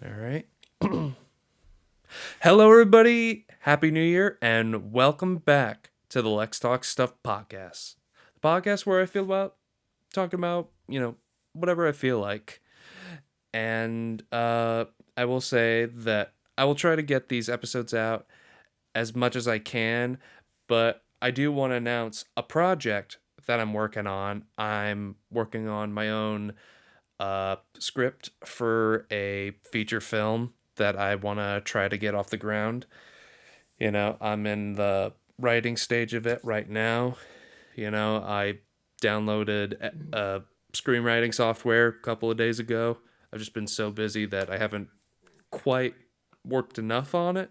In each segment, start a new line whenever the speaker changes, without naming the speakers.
All right. Hello, everybody. Happy New Year, and welcome back to the Lex Talks Stuff podcast. The podcast where I feel about talking about, whatever I feel like. And I will say that I will try to get these episodes out as much as I can, but I do want to announce a project that I'm working on. I'm working on my own script for a feature film that I want to try to get off the ground. I'm in the writing stage of it right now. I downloaded a screenwriting software a couple of days ago. I've just been so busy that I haven't quite worked enough on it.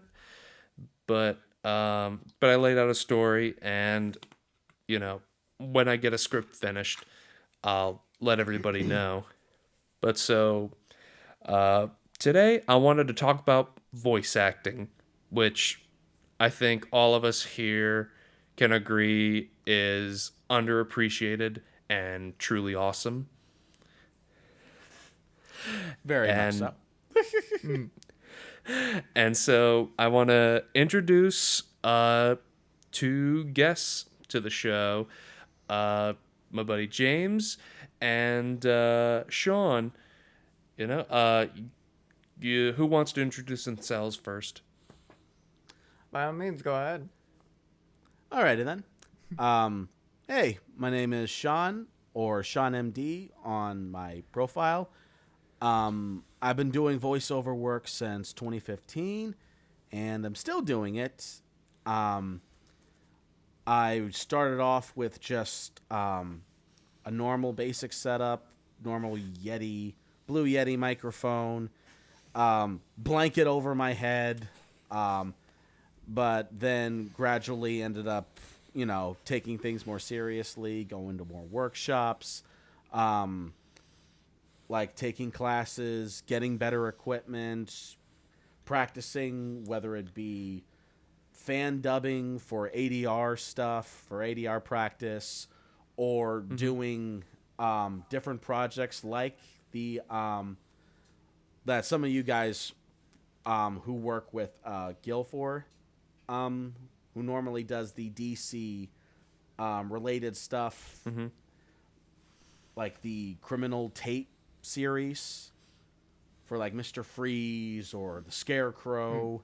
But I laid out a story, and you know, when I get a script finished, I'll let everybody know. But so uh, today I wanted to talk about voice acting, which I think all of us here can agree is underappreciated and truly awesome.
Very much
And
so.
and so I want to introduce two guests to the show, uh, my buddy James and Sean. You know, uh, who wants to introduce themselves first?
By all means, go ahead.
Alrighty then. Um, hey, my name is Sean or Sean MD on my profile. I've been doing voiceover work since 2015, and I'm still doing it. Um, I started off with just a normal basic setup, normal Yeti, Blue Yeti microphone, blanket over my head. Um, but then gradually ended up, taking things more seriously, going to more workshops, um, like taking classes, getting better equipment, practicing, whether it be fan dubbing for ADR stuff, for ADR practice, or doing different projects like the that some of you guys who work with Gilfor, who normally does the DC related stuff,
Mm-hmm.
like the Criminal Tape series for like Mr. Freeze or the Scarecrow.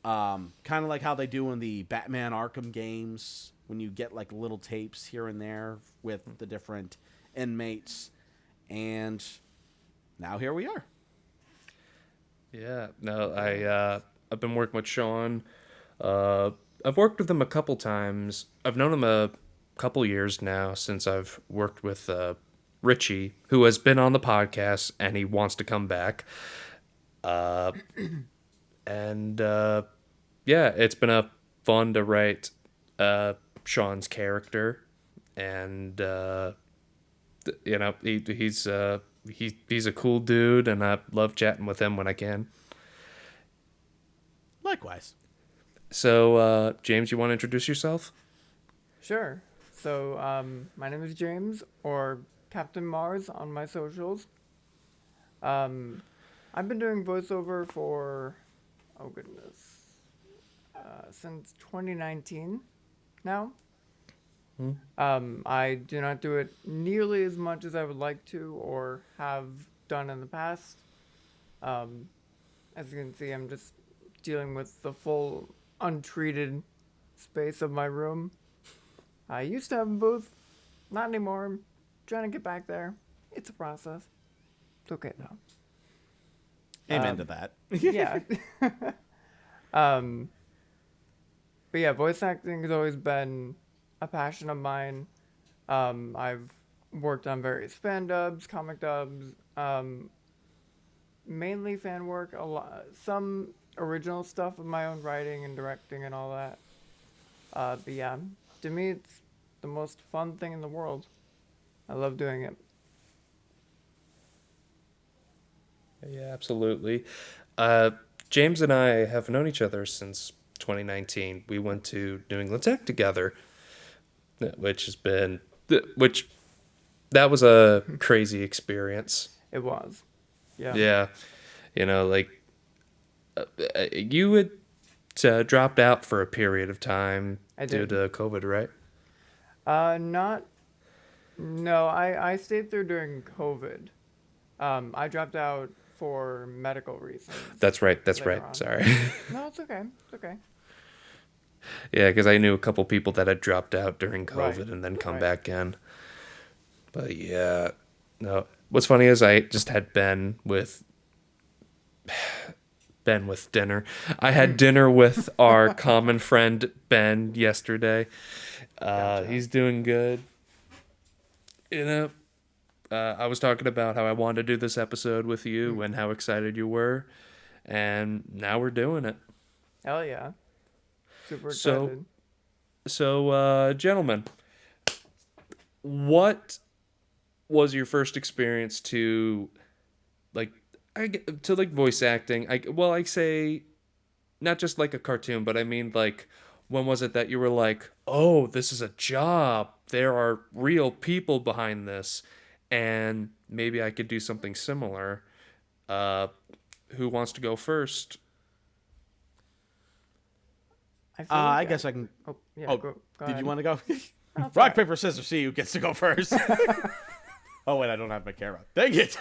Kind of like how they do in the Batman Arkham games when you get like little tapes here and there with the different inmates. And now here we are.
Yeah, no, I've been working with Sean. Uh, I've worked with him a couple times. I've known him a couple years now since I've worked with Richie, who has been on the podcast and he wants to come back. Uh, and yeah, it's been a fun to write Sean's character, and he's a cool dude, and I love chatting with him when I can.
Likewise.
So, James, you want to introduce yourself?
Sure. So, my name is James, or Captain Mars on my socials. Um, I've been doing voiceover for, oh goodness, since 2019 now. I do not do it nearly as much as I would like to or have done in the past. Um, as you can see, I'm just dealing with the full untreated space of my room. I used to have a booth, not anymore. I'm trying to get back there. It's a process. It's okay though.
Amen
Um,
to that.
Yeah. um, but yeah, voice acting has always been a passion of mine. I've worked on various fan dubs, comic dubs, mainly fan work, a lot, some original stuff of my own writing and directing and all that. But yeah, to me, it's the most fun thing in the world. I love doing it.
Yeah, absolutely. Uh, James and I have known each other since 2019. We went to New England Tech together, which has been, which that was a crazy experience.
It was. Yeah.
Yeah, You know, like you had dropped out for a period of time
I
due
did.
to COVID, right?
Not. No, I stayed through during COVID. I dropped out for medical reasons
That's right. That's
later
right.
on.
Sorry.
No, it's okay. It's okay.
Yeah, because I knew a couple people that had dropped out during
Right.
COVID and then come
Right.
back in. But yeah, no. What's funny is I just had Ben with dinner. I had dinner with our common friend Ben yesterday.
Gotcha.
He's doing good. You know, I was talking about how I wanted to do this episode with you
Mm.
and how excited you were, and now we're doing it.
Hell yeah. Super
So,
excited.
gentlemen, what was your first experience to like to like voice acting? I say not just like a cartoon, but I mean like when was it that you were like, "Oh, this is a job. There are real people behind this and maybe I could do something similar." Uh who wants to go first?
I feel like
I guess I can.
Oh yeah.
Oh,
Go
did you
ahead.
want to go?
No, it's
Rock,
alright.
paper, scissors. See who gets to go first. Oh wait, I don't have my camera. Dang it.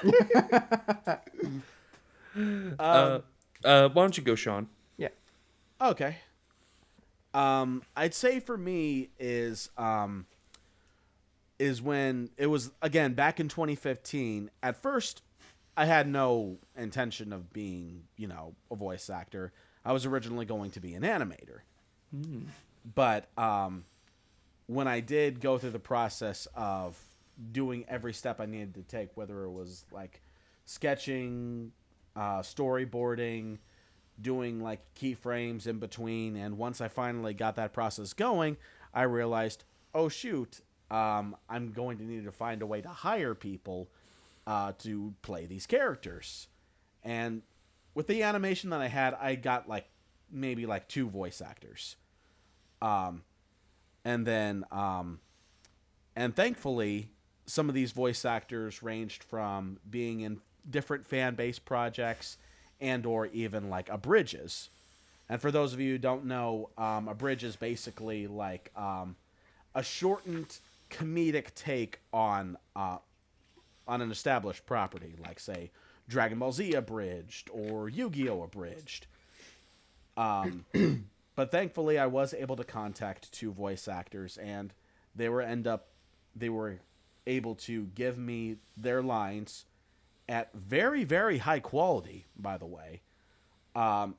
Uh
um.
why don't you go, Sean?
Yeah.
Okay. I'd say for me is when it was again back in 2015. At first, I had no intention of being, a voice actor. I was originally going to be an animator. But when I did go through the process of doing every step I needed to take, whether it was like sketching, storyboarding, doing like keyframes in between, and once I finally got that process going, I realized, oh shoot, I'm going to need to find a way to hire people to play these characters. And with the animation that I had, I got like maybe like two voice actors. Um, and then and thankfully some of these voice actors ranged from being in different fan base projects and or even like abridges. And for those of you who don't know, a bridge is basically like a shortened comedic take on an established property, like say Dragon Ball Z abridged or Yu-Gi-Oh abridged. Um, but thankfully, I was able to contact two voice actors, and they were able to give me their lines at very very high quality. By the way, um,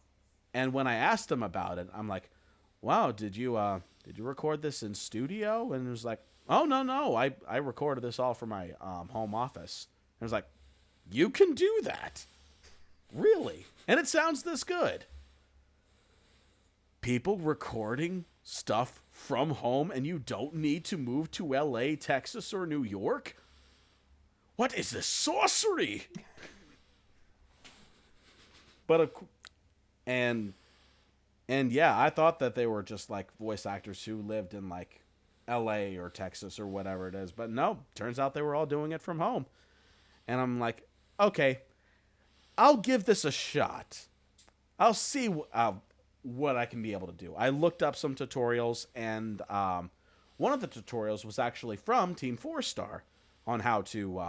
and when I asked them about it, I'm like, "Wow, did you record this in studio?" And it was like, "Oh no, I recorded this all for my home office." And I was like, "You can do that, really?" And it sounds this good. People recording stuff from home and you don't need to move to LA, Texas, or New York? What is this sorcery? But and and yeah, I thought that they were just like voice actors who lived in like LA or Texas or whatever it is, but no, turns out they were all doing it from home. And I'm like, "Okay, I'll give this a shot. I'll see what I can be able to do." I looked up some tutorials, and one of the tutorials was actually from Team 4 Star on how to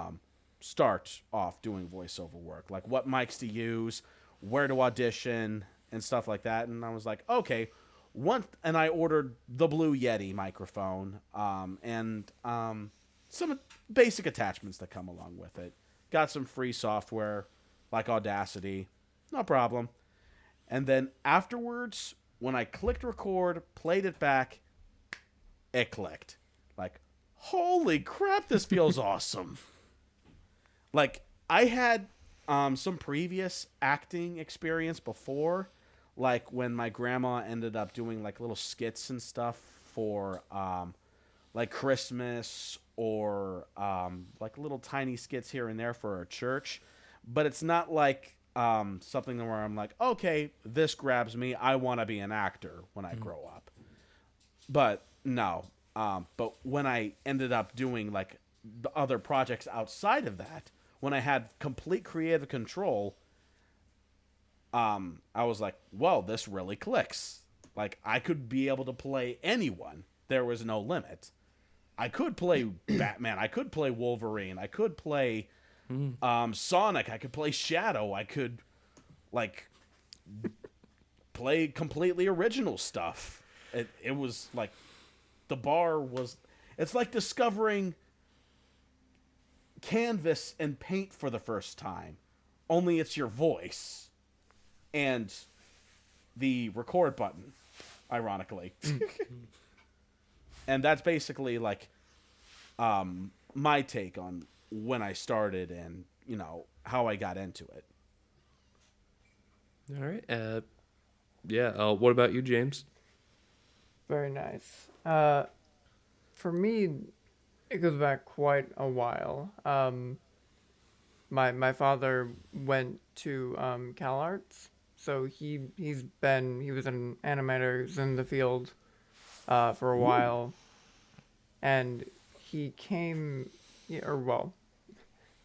start off doing voiceover work, like what mics to use, where to audition, and stuff like that. And I was like, okay, and I ordered the Blue Yeti microphone and some basic attachments that come along with it. Got some free software like Audacity, no problem. And then afterwards, when I clicked record, played it back, it clicked. Like, holy crap, this feels awesome. Like, I had some previous acting experience before, like when my grandma ended up doing like little skits and stuff for like Christmas or like little tiny skits here and there for a church. But it's not like something where I'm like, okay, this grabs me. I want to be an actor when I grow up. But no. But when I ended up doing like the other projects outside of that, when I had complete creative control, I was like, well, this really clicks. Like, I could be able to play anyone. There was no limit. I could play Batman. I could play Wolverine. I could play Sonic. I could play Shadow. I could, like, play completely original stuff. It was like, the bar was. It's like discovering canvas and paint for the first time. Only it's your voice and the record button, ironically. And that's basically like my take on when I started and, how I got into it.
All right. Yeah. What about you, James?
Very nice. For me, it goes back quite a while. My father went to CalArts, so he was an animator, he was in the field for a while, and he came, or well,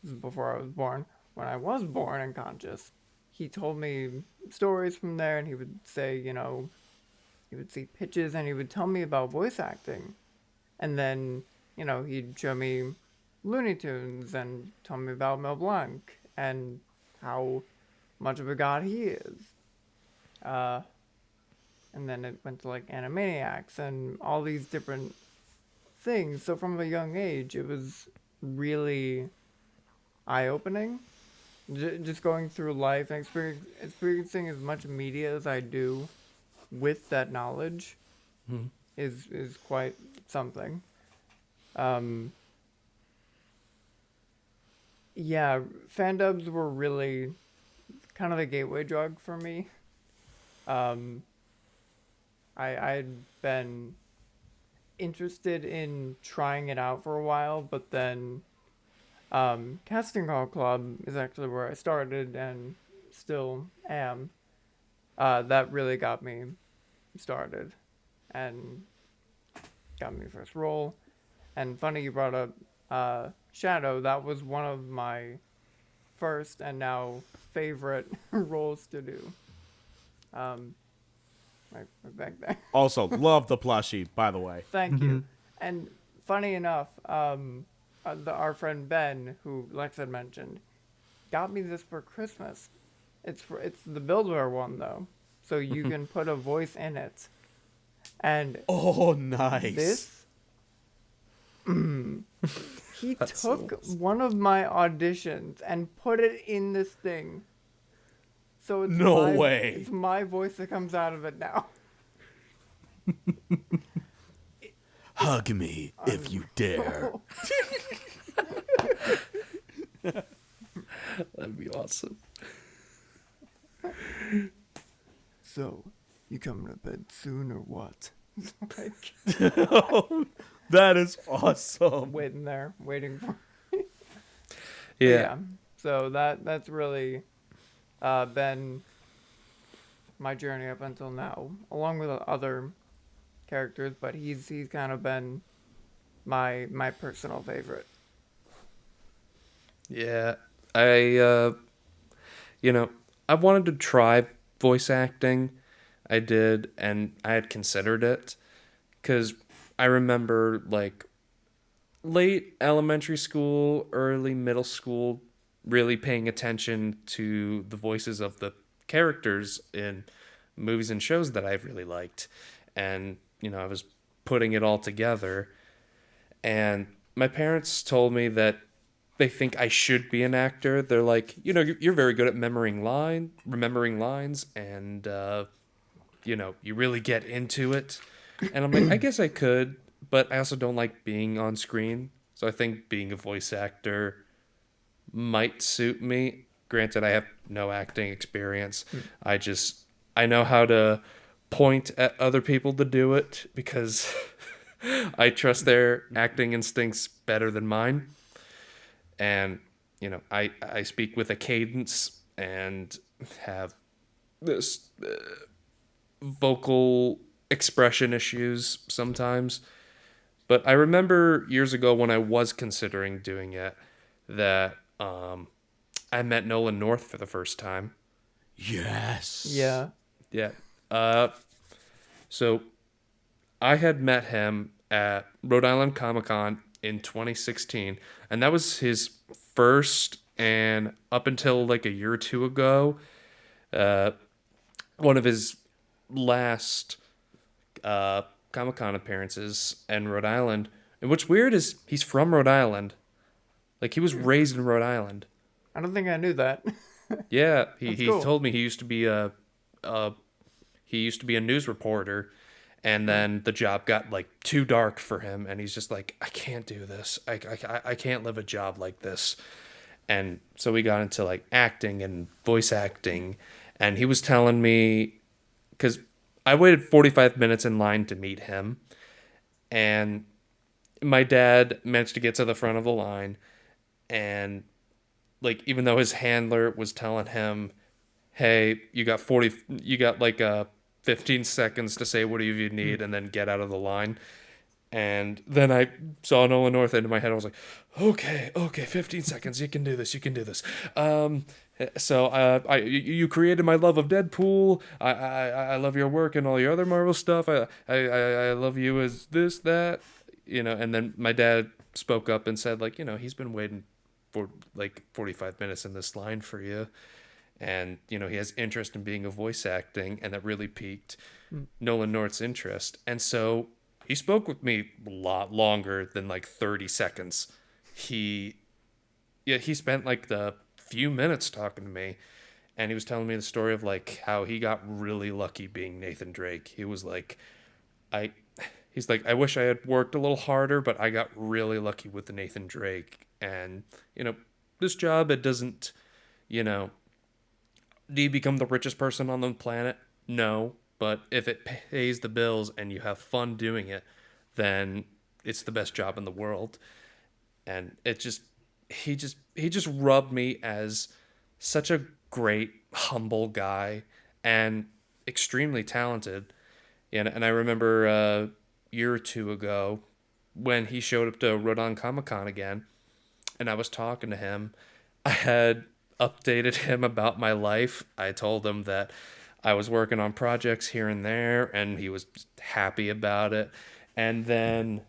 this is before I was born. When I was born and conscious, he told me stories from there, and he would say, he would see pitches, and he would tell me about voice acting, and then he'd show me Looney Tunes and tell me about Mel Blanc and how much of a god he is. And then it went to like Animaniacs and all these different things. So from a young age, it was really eye-opening. Just going through life and experiencing as much media as I do with that knowledge is quite something. Yeah, fan dubs were really kind of the gateway drug for me. I'd been interested in trying it out for a while, but then Casting Call Club is actually where I started and still am. That really got me started and got me first role. And funny you brought up Shadow. That was one of my first and now favorite roles to do. Right back there.
Also, love the plushie, by the way.
Thank you. And funny enough, our friend Ben, who Lex had mentioned, got me this for Christmas. It's the Builder one though, so you can put a voice in it. And
oh, nice.
This, he
That's
took
awesome.
one of my auditions and put it in this thing. So it's
No way.
It's my voice that comes out of it now.
Hug me if you dare.
That'd be awesome.
So, you coming to bed soon or what? Like,
That is awesome.
waiting for.
Yeah.
So that's really been my journey up until now, along with other characters. But he's kind of been my personal favorite.
Yeah. I I wanted to try voice acting. I did, and I had considered it because I remember like late elementary school, early middle school, really paying attention to the voices of the characters in movies and shows that I really liked. And, I was putting it all together. And my parents told me that they think I should be an actor. They're like, you're very good at remembering lines, and, you really get into it. And I'm like, I guess I could, but I also don't like being on screen. So I think being a voice actor might suit me. Granted, I have no acting experience. I know how to point at other people to do it because I trust their acting instincts better than mine. And, I speak with a cadence and have this vocal expression issues sometimes. But I remember years ago when I was considering doing it that I met Nolan North for the first time.
Yes.
Yeah.
Yeah. So I had met him at Rhode Island Comic Con in 2016, and that was his first and up until like a year or two ago, uh, one of his last Comic Con appearances in Rhode Island. And what's weird is he's from Rhode Island. Like he was raised in Rhode Island.
I don't think I knew that.
Yeah, he,
That's
he
cool.
told me a he used to be a news reporter, and then the job got like too dark for him, and he's just like, I can't do this. I can't live a job like this. And so we got into like acting and voice acting, and he was telling me, because I waited 45 minutes in line to meet him, and my dad managed to get to the front of the line, and like even though his handler was telling him, hey, you got like 15 seconds to say what do you need and then get out of the line. And then I saw Nolan North into my head. I was like, okay, 15 seconds. You can do this. You can do this. You created my love of Deadpool. I love your work and all your other Marvel stuff. I love you as this, that, and then my dad spoke up and said, like, he's been waiting for like 45 minutes in this line for you. And, he has interest in being a voice acting, and that really piqued Nolan North's interest. And so he spoke with me a lot longer than like 30 seconds. He spent like the few minutes talking to me, and he was telling me the story of like how he got really lucky being Nathan Drake. He was like, he's like, I wish I had worked a little harder, but I got really lucky with the Nathan Drake. And, this job, it doesn't, do you become the richest person on the planet? No. But if it pays the bills and you have fun doing it, then it's the best job in the world. And he just rubbed me as such a great, humble guy and extremely talented. And I remember a year or two ago when he showed up to Rhode Island Comic Con again, and I was talking to him. I had updated him about my life. I told him that I was working on projects here and there, and he was happy about it. And then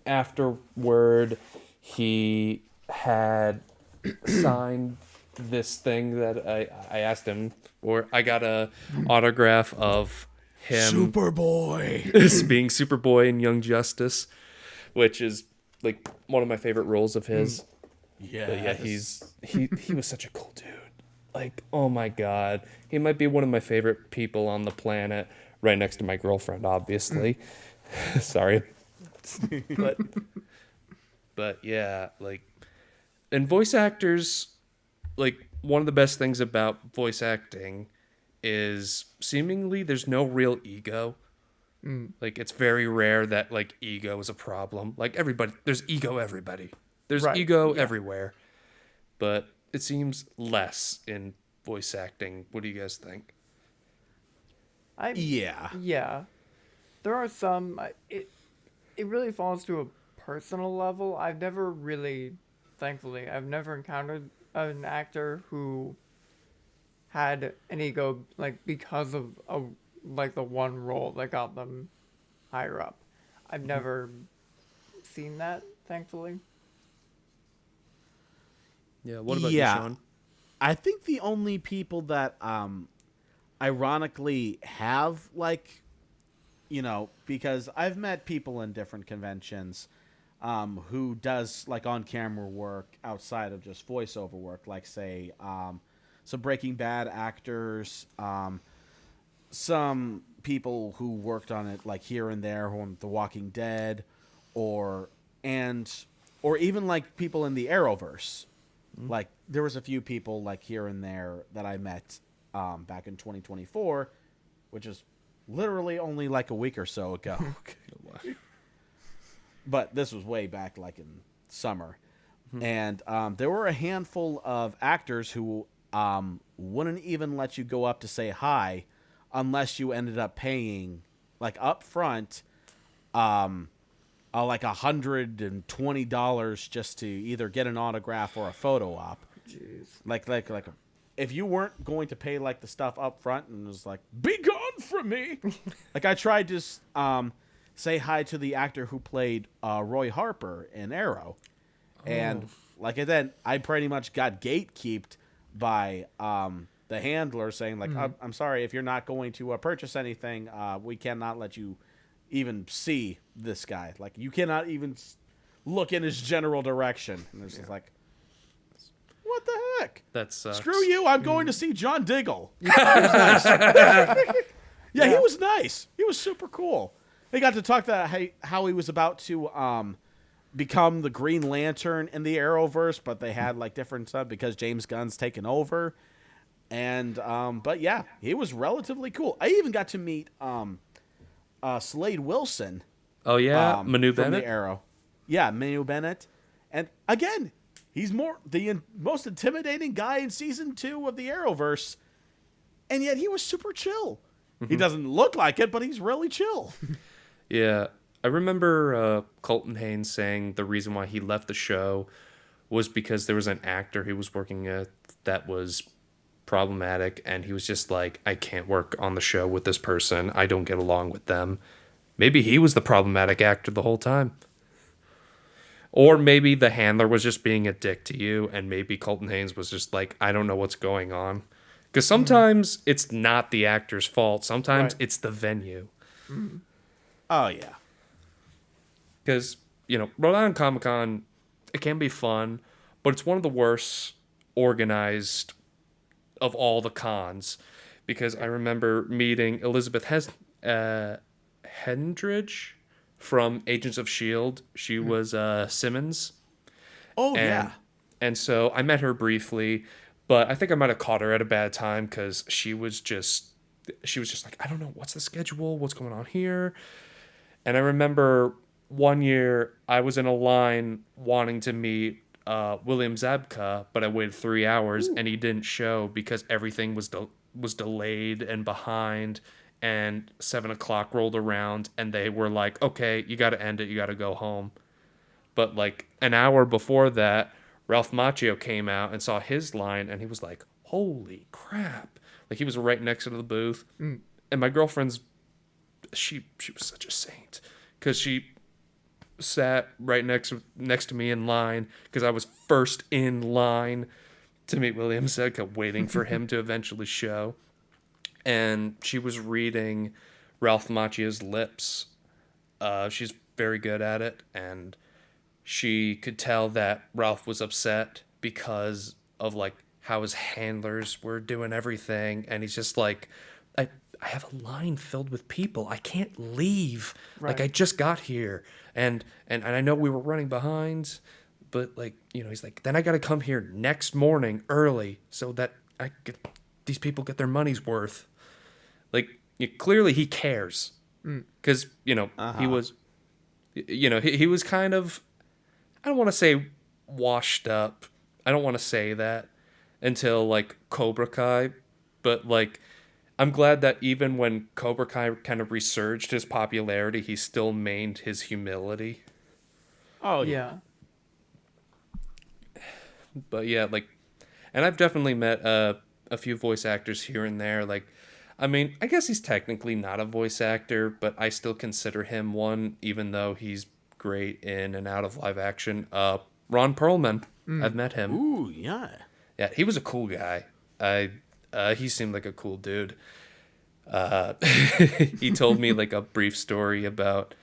afterward, he had signed this thing that I asked him for. I got a autograph of him
Superboy.
being Superboy in Young Justice, which is like one of my favorite roles of his.
Yeah.
But yeah, he was such a cool dude. Like, oh my god, he might be one of my favorite people on the planet, right next to my girlfriend, obviously. Sorry, but yeah, like, and voice actors, like, one of the best things about voice acting is seemingly there's no real ego. Like, it's very rare that like ego is a problem. Like, there's ego everybody. There's
Right,
ego
yeah.
everywhere, but it seems less in voice acting. What do you guys think?
Yeah.
Yeah. There are some. It really falls to a personal level. Thankfully, I've never encountered an actor who had an ego like because of like the one role that got them higher up. I've never seen that, thankfully.
Yeah. What about you,
Yeah.
Sean?
I think the only people that ironically have like because I've met people in different conventions who does like on camera work outside of just voiceover work, like say some Breaking Bad actors, some people who worked on it like here and there on The Walking Dead, or even like people in the Arrowverse. Like there was a few people like here and there that I met back in 2024, which is literally only like a week or so ago. But this was way back like in summer. And there were a handful of actors who wouldn't even let you go up to say hi unless you ended up paying like up front like $120 just to either get an autograph or a photo op.
Jeez.
Like if you weren't going to pay like the stuff up front and was like, "Be gone from me," like I tried to say hi to the actor who played Roy Harper in Arrow, and like I said, I pretty much got gatekeeped by the handler saying like, I'm sorry, if you're not going to purchase anything, we cannot let you even see this guy. Like, you cannot even look in his general direction. And it's just like, what the heck?
That sucks.
Screw you, I'm going to see John Diggle. He was nice. Yeah, he was nice. He was super cool. They got to talk about how he was about to become the Green Lantern in the Arrowverse, but they had like different stuff because James Gunn's taken over. And but yeah, he was relatively cool. I even got to meet Slade Wilson.
Oh yeah, Manu
from
Bennett.
the Arrow. Yeah, Manu Bennett. And again, he's the most intimidating guy in season 2 of the Arrowverse, and yet he was super chill. He doesn't look like it, but he's really chill.
Yeah, I remember Colton Haynes saying the reason why he left the show was because there was an actor he was working with that was problematic, and he was just like, I can't work on the show with this person. I don't get along with them. Maybe he was the problematic actor the whole time. Or maybe the handler was just being a dick to you, and maybe Colton Haynes was just like, I don't know what's going on. Because sometimes it's not the actor's fault. Sometimes it's the venue.
Oh, yeah.
Because, Rhode Island Comic Con, it can be fun, but it's one of the worst organized of all the cons. Because I remember meeting Elizabeth Hendridge from Agents of S.H.I.E.L.D. She was Simmons.
Oh, yeah.
And so I met her briefly, but I think I might have caught her at a bad time because she was just like, I don't know, what's the schedule? What's going on here? And I remember one year I was in a line wanting to meet William Zabka, but I waited 3 hours and he didn't show because everything was delayed and behind. And 7 o'clock rolled around and they were like, okay, you got to end it. You got to go home. But like an hour before that, Ralph Macchio came out and saw his line and he was like, holy crap. Like he was right next to the booth. And my girlfriend's, she was such a saint because she sat right next to me in line because I was first in line to meet William Zabka, waiting for him to eventually show. And she was reading Ralph Macchio's lips. She's very good at it, and she could tell that Ralph was upset because of like how his handlers were doing everything, and he's just like, I have a line filled with people. I can't leave.
Right.
Like I just got here, and I know we were running behind, but like he's like, then I got to come here next morning early so that these people get their money's worth. Like clearly he cares because he was, he was kind of, I don't want to say washed up. I don't want to say that until like Cobra Kai, but like I'm glad that even when Cobra Kai kind of resurged his popularity, he still maintained his humility.
Oh, yeah.
But yeah, like, and I've definitely met a few voice actors here and there. Like, I mean, I guess he's technically not a voice actor, but I still consider him one, even though he's great in and out of live action. Ron Perlman, I've met him.
Ooh, yeah.
Yeah, he was a cool guy. He seemed like a cool dude. He told me like a brief story about.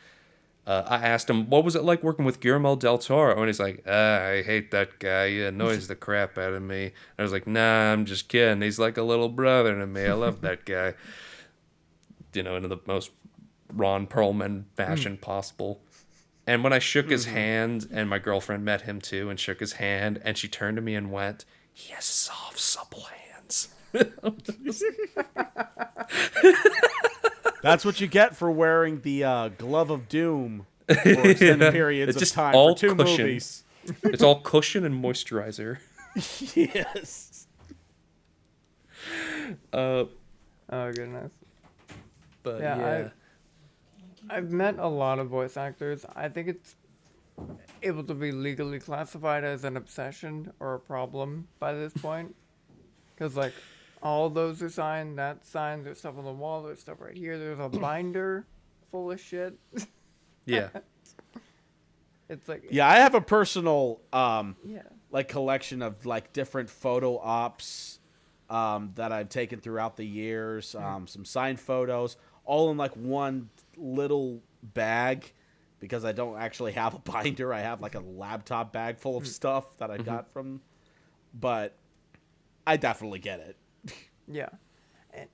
I asked him, what was it like working with Guillermo del Toro? And he's like, I hate that guy. He annoys the crap out of me. And I was like, nah, I'm just kidding. He's like a little brother to me. I love that guy. In the most Ron Perlman fashion possible. And when I shook his hand, and my girlfriend met him too and shook his hand, and she turned to me and went, he has soft, supple hands.
That's what you get for wearing the glove of doom for extended periods
It's
of
just
time
all
for two
cushion.
movies.
It's all cushion and moisturizer.
Yes.
Oh goodness.
But
Yeah, I've met a lot of voice actors. I think it's able to be legally classified as an obsession or a problem by this point. Because, like, all those are signed, that's signed, there's stuff on the wall, there's stuff right here, there's a binder full of shit.
Yeah.
It's like,
Yeah, I have a personal
yeah.
like collection of like different photo ops that I've taken throughout the years. Some signed photos, all in like one little bag, because I don't actually have a binder. I have like a laptop bag full of stuff that I got from. But I definitely get it.
Yeah. And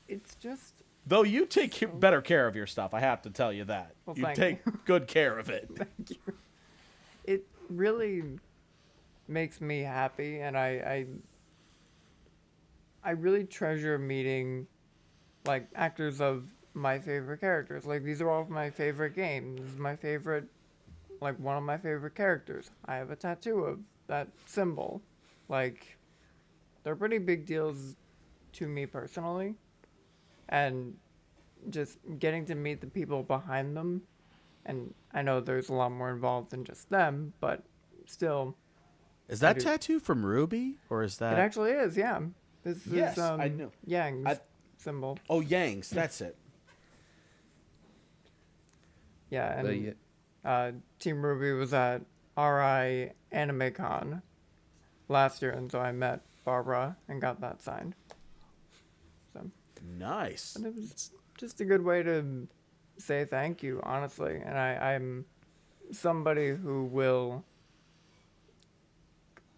it's just,
Though you take better care of your stuff, I have to tell you that.
Well,
You
thank
take good care of it.
thank you. It really makes me happy, and I really treasure meeting, like, actors of my favorite characters. Like, these are all of my favorite games. This is my favorite, like, one of my favorite characters. I have a tattoo of that symbol. Like, they're pretty big deals to me personally. And just getting to meet the people behind them. And I know there's a lot more involved than just them, but still,
Is that
do.
tattoo from Ruby, or is that?
it actually is, yeah. This
Yes,
is
I knew.
Yang's symbol.
Oh, Yang's. That's it.
Yeah, and
Yeah.
Team Ruby was at RI Anime Con last year, and so I met Barbara and got that signed. So,
Nice.
and it was just a good way to say thank you, honestly. And I'm somebody who will,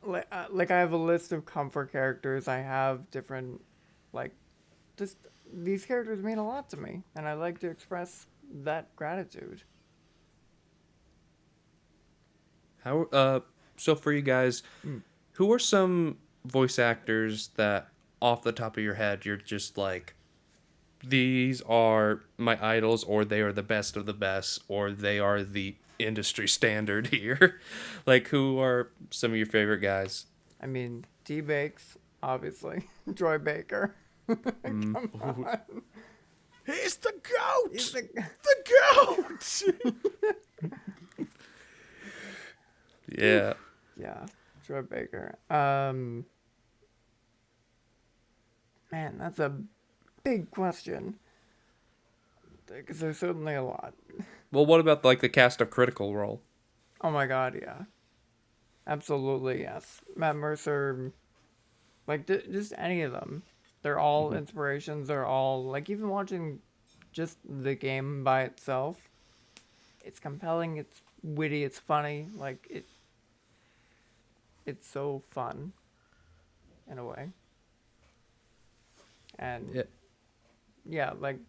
like I have a list of comfort characters. I have different, like, just these characters mean a lot to me, and I like to express that gratitude.
So for you guys, who are some voice actors that off the top of your head you're just like, these are my idols, or they are the best of the best, or they are the industry standard here? Like, who are some of your favorite guys?
I mean, T Bakes, obviously, Troy Baker. Come on.
He's the goat.
He's the-
The goat.
Yeah.
Yeah, Troy Baker. Man, that's a big question. Because there's certainly a lot.
Well, what about like the cast of Critical Role?
Oh my god, yeah. Absolutely, yes. Matt Mercer, like, just any of them. They're all inspirations. They're all, like, even watching just the game by itself, it's compelling, it's witty, it's funny. Like, it's so fun, in a way. And, yeah, like,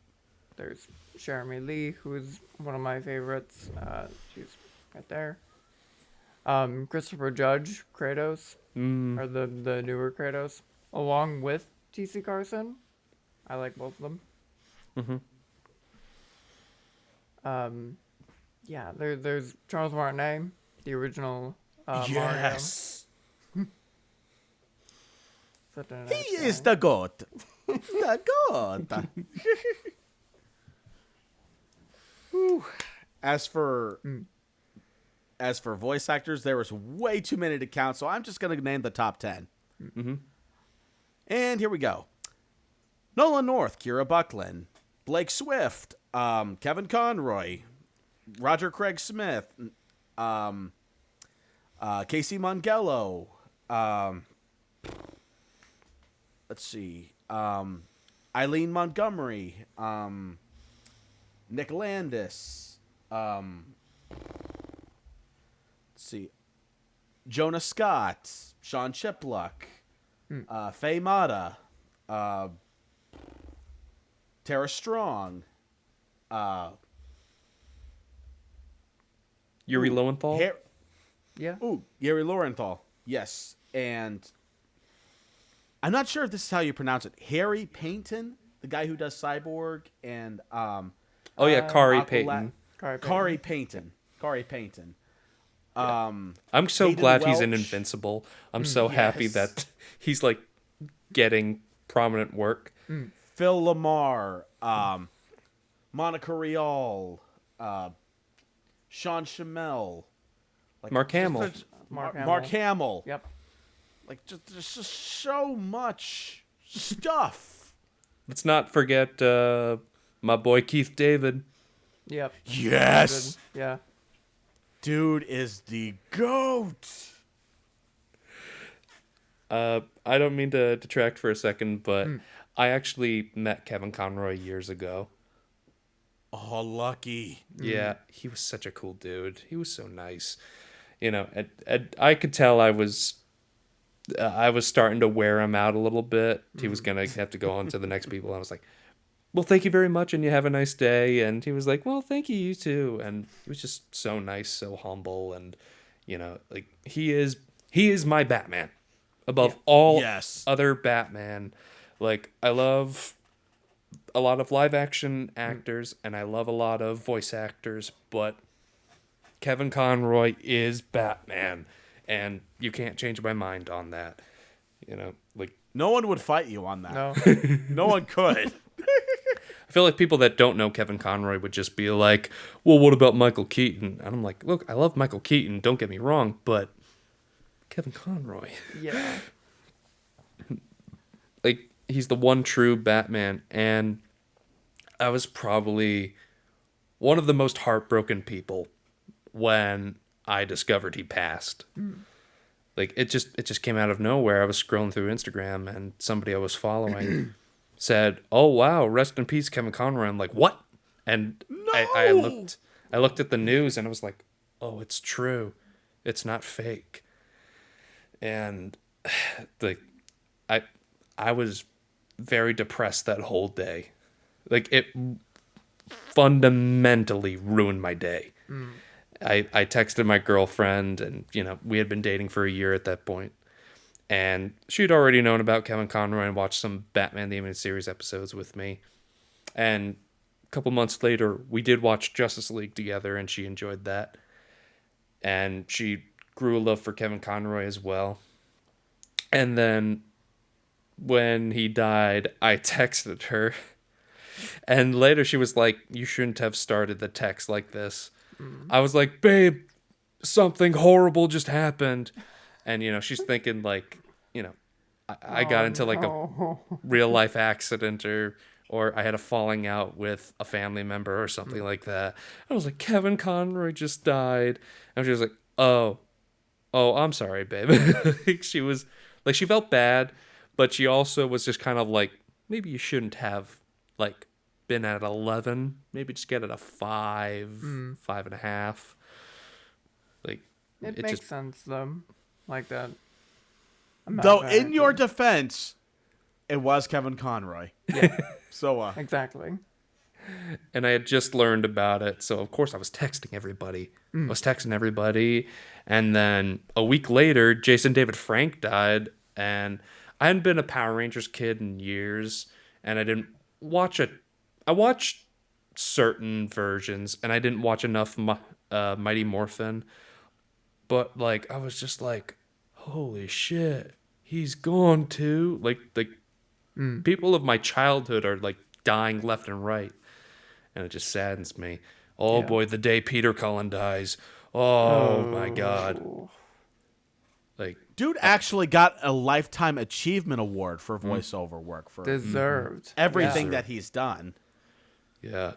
there's Jeremy Lee, who's one of my favorites. She's right there. Christopher Judge, Kratos, or the newer Kratos, along with T.C. Carson. I like both of them. Yeah, there's Charles Martinet, the original
Yes.
Mario. Such a nice
He is
guy.
the goat. The goat. Whew. As for voice actors, there was way too many to count, so I'm just going to name the top 10. And here we go. Nolan North, Kira Buckland, Blake Swift, Kevin Conroy, Roger Craig Smith, Casey Mongello, let's see, Eileen Montgomery, Nick Landis, let's see, Jonah Scott, Sean Chipluck, Faye Mata, Tara Strong,
Yuri Lowenthal?
Yeah.
Yuri Lowenthal, yes, and I'm not sure if this is how you pronounce it. Harry Payton, the guy who does Cyborg, and
Oh yeah, Kari
Aqualad-
Payton.
Kari Payton.
Kari Payton.
I'm so
Hayden
glad he's in
Welch.
Invincible. I'm so happy
yes.
that he's like getting prominent work.
Phil Lamar, Monica Rial, Sean Schimmel,
Mark Hamill.
Mark
Mark Hamill.
Yep.
Like, there's just so much stuff.
Let's not forget my boy Keith David.
Yep.
Yes,
Yeah.
dude is the GOAT.
I don't mean to detract for a second, but I actually met Kevin Conroy years ago.
Oh, lucky.
Yeah, he was such a cool dude. He was so nice. You know, and I could tell I was starting to wear him out a little bit. He was gonna have to go on to the next people. I was like, "Well, thank you very much, and you have a nice day." And he was like, "Well, thank you, you too." And he was just so nice, so humble, and you know, like he is my Batman above all
Yes.
other Batman. Like I love a lot of live action actors and I love a lot of voice actors, but Kevin Conroy is Batman, and you can't change my mind on that. You know, like
No one would fight you on that.
No.
No one could.
I feel like people that don't know Kevin Conroy would just be like, "Well, what about Michael Keaton?" And I'm like, "Look, I love Michael Keaton. Don't get me wrong, but Kevin Conroy,
Yeah.
like, he's the one true Batman." And I was probably one of the most heartbroken people when I discovered he passed. Like it just came out of nowhere. I was scrolling through Instagram and somebody I was following said, "Oh wow, rest in peace, Kevin Conroy." I'm like, "What?" And I looked at the news and I was like, "Oh, it's true. It's not fake." And like I I was very depressed that whole day. Like it fundamentally ruined my day. I texted my girlfriend, and you know we had been dating for a year at that point, and she'd already known about Kevin Conroy and watched some Batman the Animated Series episodes with me. And a couple months later, we did watch Justice League together, and she enjoyed that. And she grew a love for Kevin Conroy as well. And then when he died, I texted her, and later she was like, "You shouldn't have started the text like this." I was like, "Babe, something horrible just happened." And, you know, she's thinking like, you know, I got into like a
no.
real life accident or I had a falling out with a family member or something like that. I was like, "Kevin Conroy just died." And she was like, oh, I'm sorry, babe." Like, she was like, she felt bad, but she also was just kind of like, maybe you shouldn't have like been at 11. Maybe just get at a 5.5. Like
It
it
makes
just
sense though. Like that. I'm not
Though,
mad
in
at
your
you.
defense, it was Kevin Conroy.
Yeah.
So,
Exactly.
and I had just learned about it, so of course I was texting everybody. And then a week later, Jason David Frank died, and I hadn't been a Power Rangers kid in years, and I didn't watch it. I watched certain versions, and I didn't watch enough Mighty Morphin. But like, I was just like, "Holy shit, he's gone too!" Like people of my childhood are like dying left and right, and it just saddens me. Oh
Yeah.
boy, the day Peter Cullen dies. Oh my god.
Oh.
Like,
dude actually got a Lifetime Achievement Award for voiceover work for
Deserved.
everything
Yeah.
that he's done.
yeah.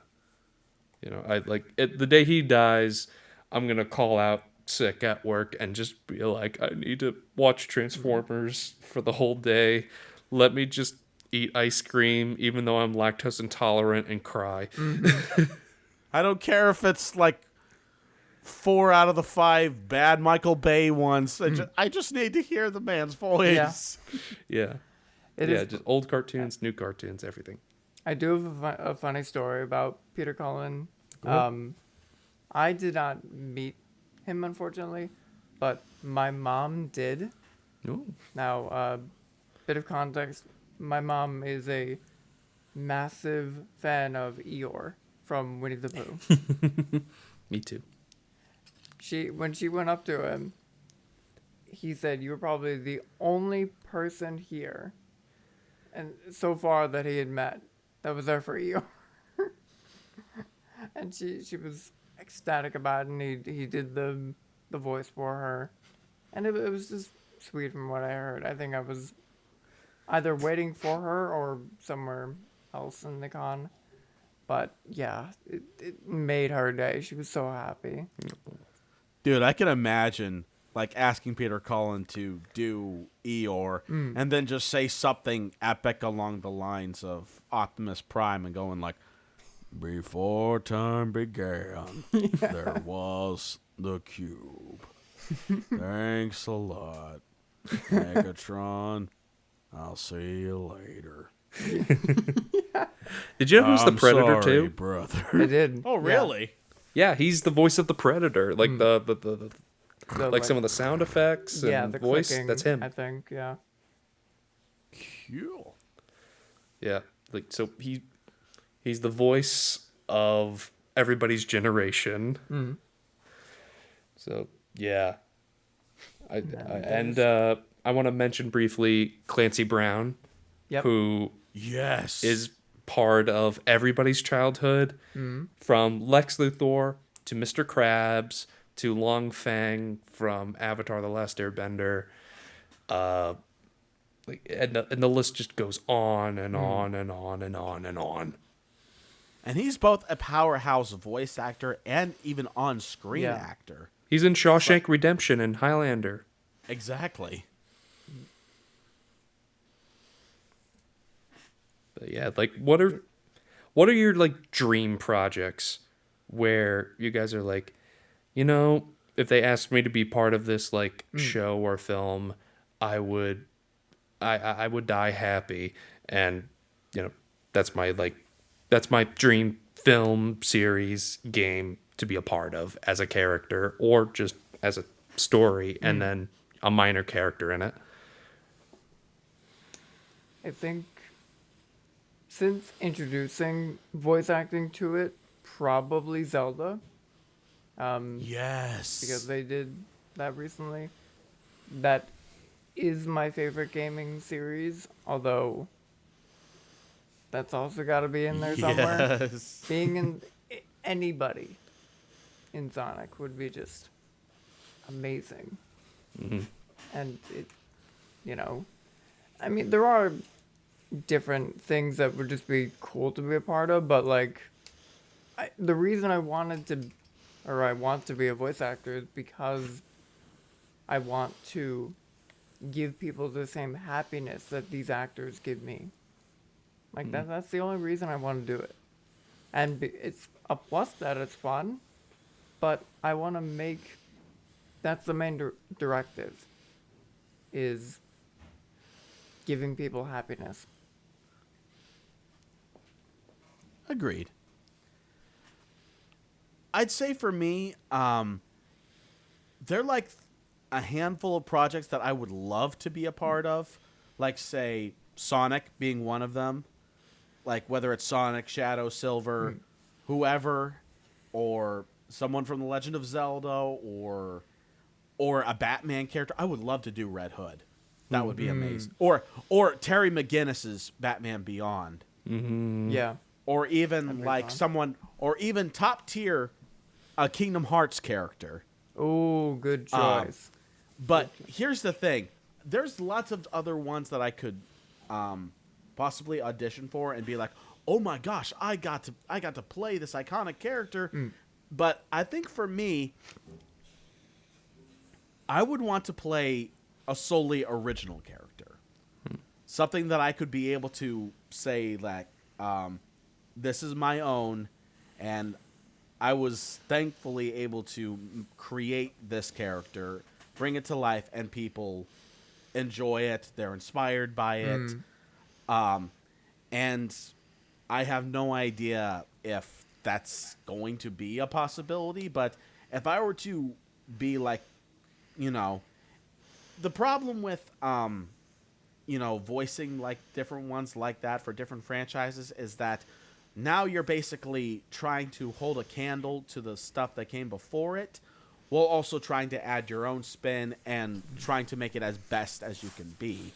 You know, I like it, the day he dies, I'm going to call out sick at work and just be like, "I need to watch Transformers for the whole day. Let me just eat ice cream even though I'm lactose intolerant and cry."
I don't care if it's like 4 out of the 5 bad Michael Bay ones. I just need to hear the man's voice.
Yeah.
It
Yeah,
is.
just old cartoons, new cartoons, everything.
I do have a funny story about Peter Cullen. I did not meet him, unfortunately, but my mom did.
Oh.
Now, bit of context: my mom is a massive fan of Eeyore from Winnie the Pooh.
Me too.
When she went up to him, he said, "You were probably the only person here, and so far that he had met, that was there for Eeyore." And she was ecstatic about it, and he did the voice for her, and it was just sweet from what I heard. I think I was either waiting for her or somewhere else in the con. But yeah, it made her day. She was so happy.
Dude, I can imagine like asking Peter Cullen to do Eeyore and then just say something epic along the lines of Optimus Prime and going like, before time began, there was the cube. Thanks a lot, Megatron. I'll see you later.
Did you know who's the
I'm
Predator
sorry,
too?
brother.
I did.
Oh,
yeah.
really?
Yeah, he's the voice of the Predator. Like the
The,
like some of the sound effects and
yeah, the
voice.
clicking,
That's him.
I think, yeah.
Cool.
Yeah, like so he's the voice of everybody's generation. So yeah, I want to mention briefly Clancy Brown,
Yep.
who
Yes.
is part of everybody's childhood, from Lex Luthor to Mr. Krabs to Long Fang from Avatar: The Last Airbender. And the list just goes on and on and on and on and on.
And he's both a powerhouse voice actor and even on-screen
Yeah.
actor.
He's in Shawshank Redemption and Highlander.
Exactly.
But yeah, like what are your like dream projects where you guys are like, if they asked me to be part of this like show or film, I would die happy, and that's my dream film, series, game to be a part of as a character or just as a story and then a minor character in it.
I think since introducing voice acting to it, probably Zelda.
Yes.
Because they did that recently. That is my favorite gaming series, although that's also got to be in there somewhere.
Yes.
Being in anybody in Sonic would be just amazing. And it, I mean, there are different things that would just be cool to be a part of, but like, the reason I want to be a voice actor is because I want to give people the same happiness that these actors give me. Like that's the only reason I want to do it. And it's a plus that it's fun, but I want to make, that's the main directive, is giving people happiness.
Agreed. I'd say for me, they're like a handful of projects that I would love to be a part of, like say Sonic being one of them, like whether it's Sonic, Shadow, Silver, whoever, or someone from The Legend of Zelda, or a Batman character. I would love to do Red Hood. That would be amazing. Or Terry McGinnis's Batman Beyond.
Yeah.
Or even
That'd be
like
fun.
someone, or even top tier, a Kingdom Hearts character.
Oh, good choice.
But here's the thing: there's lots of other ones that I could possibly audition for and be like, "Oh my gosh, I got to play this iconic character." But I think for me, I would want to play a solely original character, something that I could be able to say like, "This is my own," and I was thankfully able to create this character, bring it to life, and people enjoy it. They're inspired by it. And I have no idea if that's going to be a possibility, but if I were to be like, the problem with, voicing like different ones like that for different franchises is that now you're basically trying to hold a candle to the stuff that came before it, while also trying to add your own spin and trying to make it as best as you can be.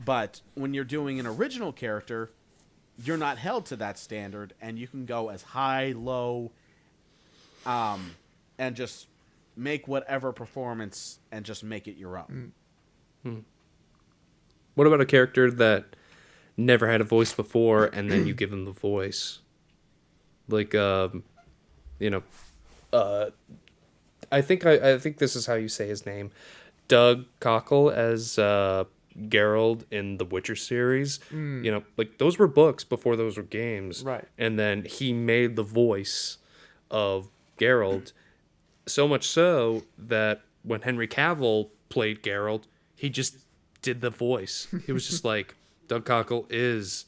But when you're doing an original character, you're not held to that standard, and you can go as high, low, and just make whatever performance and just make it your own.
What about a character that never had a voice before, and then you give them the voice? Like, you know, uh, I think this is how you say his name, Doug Cockle as Geralt in the Witcher series. You know, like those were books before those were games,
Right.
and then he made the voice of Geralt, so much so that when Henry Cavill played Geralt, he just did the voice. He was just like, Doug Cockle is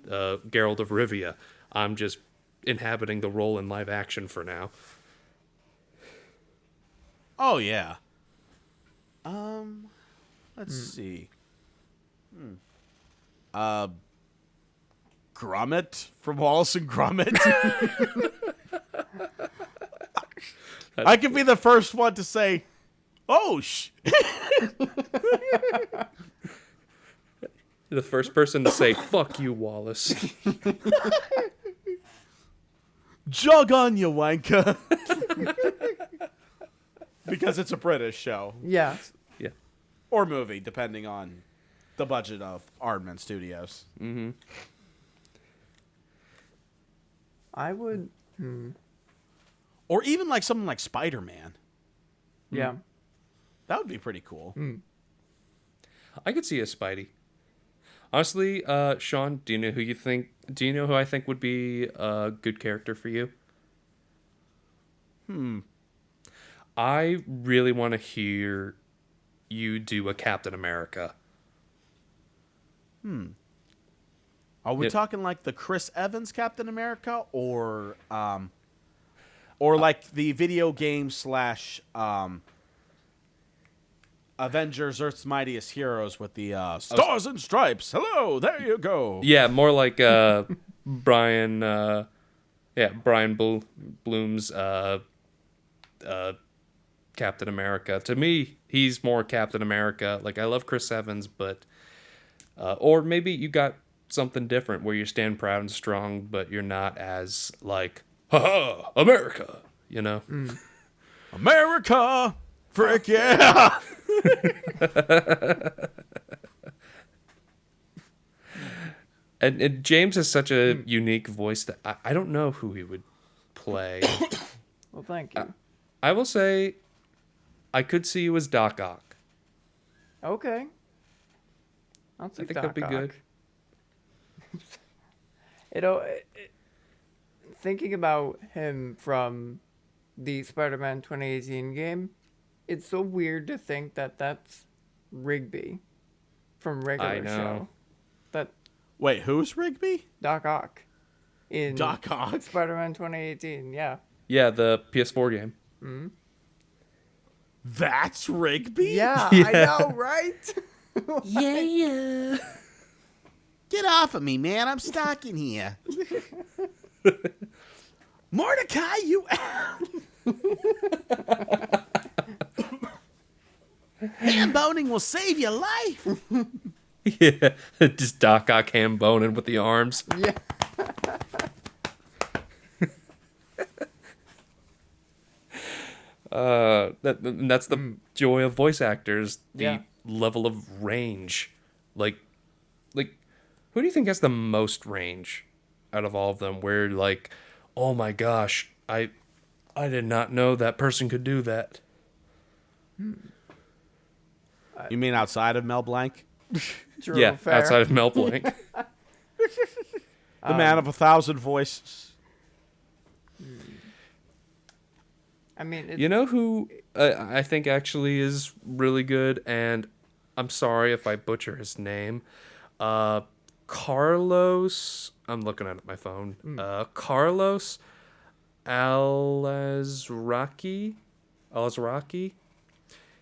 Geralt of Rivia. I'm just inhabiting the role in live action for now.
Oh yeah. Let's see. Gromit from Wallace and Gromit. I could be the first one to say, "Oh
The first person to say, fuck you, Wallace.
jog on, you wanker," because it's a British show
Yeah.
Yeah.
or movie, depending on the budget of Aardman Studios.
I would.
Or even like something like Spider-Man.
Yeah.
That would be pretty cool.
I could see a Spidey. Honestly, Sean, do you know who you think? Do you know who I think would be a good character for you? I really want to hear you do a Captain America.
Are we
Yeah.
talking like the Chris Evans Captain America, or like the video game slash Avengers Earth's Mightiest Heroes with the Stars and Stripes? Hello, there you go.
Yeah, more like Brian. Brian Bloom's Captain America. To me, he's more Captain America. Like I love Chris Evans, but or maybe you got something different where you stand proud and strong, but you're not as like, ha America. You know.
America, frick yeah.
And James has such a unique voice that I don't know who he would play.
Well, thank you.
I will say, I could see you as Doc Ock.
Okay. I'll
I
take
think
Doc
that'd be good.
Ock. You know, thinking about him from the Spider-Man 2018 game, it's so weird to think that that's Rigby from regular
I know.
show. That
Wait, who's Rigby?
Doc Ock in
Doc Ock.
Spider-Man 2018. Yeah.
Yeah, the PS4 game.
That's Rigby?
Yeah,
Yeah.
I know, right?
Yeah.
Get off of me, man. I'm stuck in here. Mordecai, you hand boning will save your life.
Yeah, just Doc Ock ham boning with the arms.
Yeah.
That's the joy of voice actors, the
Yeah.
level of range. Like, who do you think has the most range out of all of them? Where like, oh my gosh, I did not know that person could do that.
You mean outside of Mel Blanc?
True,
Yeah,
fair.
outside of Mel Blanc.
The man of 1,000 voices.
I mean, it's,
You know who I think actually is really good, and I'm sorry if I butcher his name. Carlos. I'm looking at my phone. Carlos Alazraki.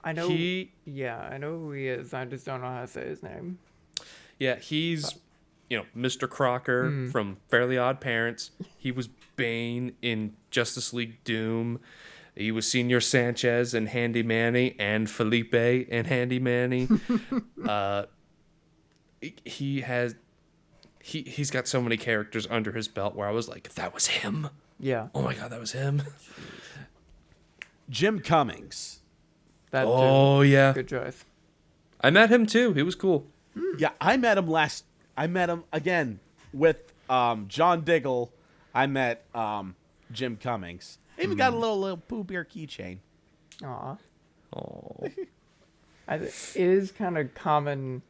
I know.
He.
Yeah, I know who he is. I just don't know how to say his name.
Yeah, he's, Mr. Crocker from Fairly Odd Parents. He was Bane in Justice League Doom. He was Senor Sanchez in Handy Manny and Felipe in Handy Manny. He's got so many characters under his belt where I was like, that was him.
Yeah,
Oh my god, that was him.
Jim Cummings.
that
Oh yeah.
Good choice.
I met him too. He was cool.
Yeah, I met him last. I met him again with John Diggle. I met Jim Cummings. I even got a little Pooh Bear keychain.
Aw.
Oh,
It is kind of common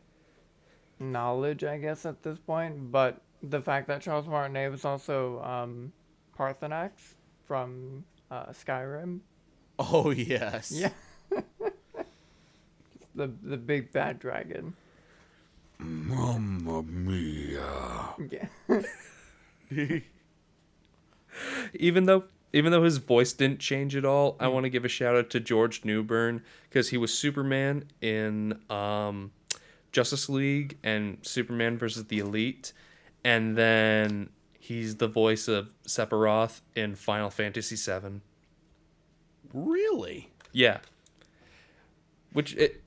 knowledge, I guess, at this point, but the fact that Charles Martinet was also Parthenax from Skyrim.
Oh yes.
Yeah. The big bad dragon.
Mamma mia.
Yeah.
even though his voice didn't change at all, I want to give a shout out to George Newbern because he was Superman in Justice League and Superman versus the Elite, and then he's the voice of Sephiroth in Final Fantasy VII.
Really?
Yeah.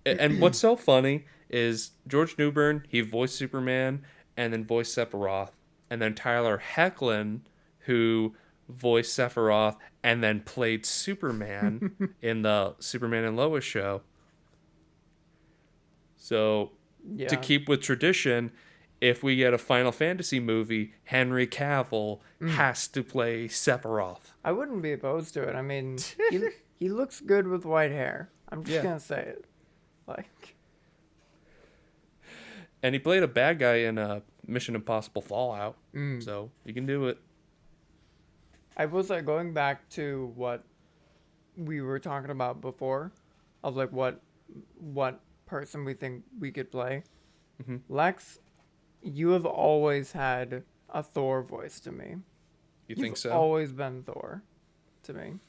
And what's so funny is George Newbern, he voiced Superman and then voiced Sephiroth, and then Tyler Hoechlin, who voiced Sephiroth and then played Superman in the Superman and Lois show. So
Yeah.
to keep with tradition, if we get a Final Fantasy movie, Henry Cavill has to play Sephiroth.
I wouldn't be opposed to it. I mean, he looks good with white hair. I'm just
Yeah.
gonna say it. Like,
And he played a bad guy in Mission Impossible Fallout. So you can do it.
I was like going back to what we were talking about before, of like what person we think we could play. Lex, you have always had a Thor voice to me.
You think
You've
so?
always been Thor to me.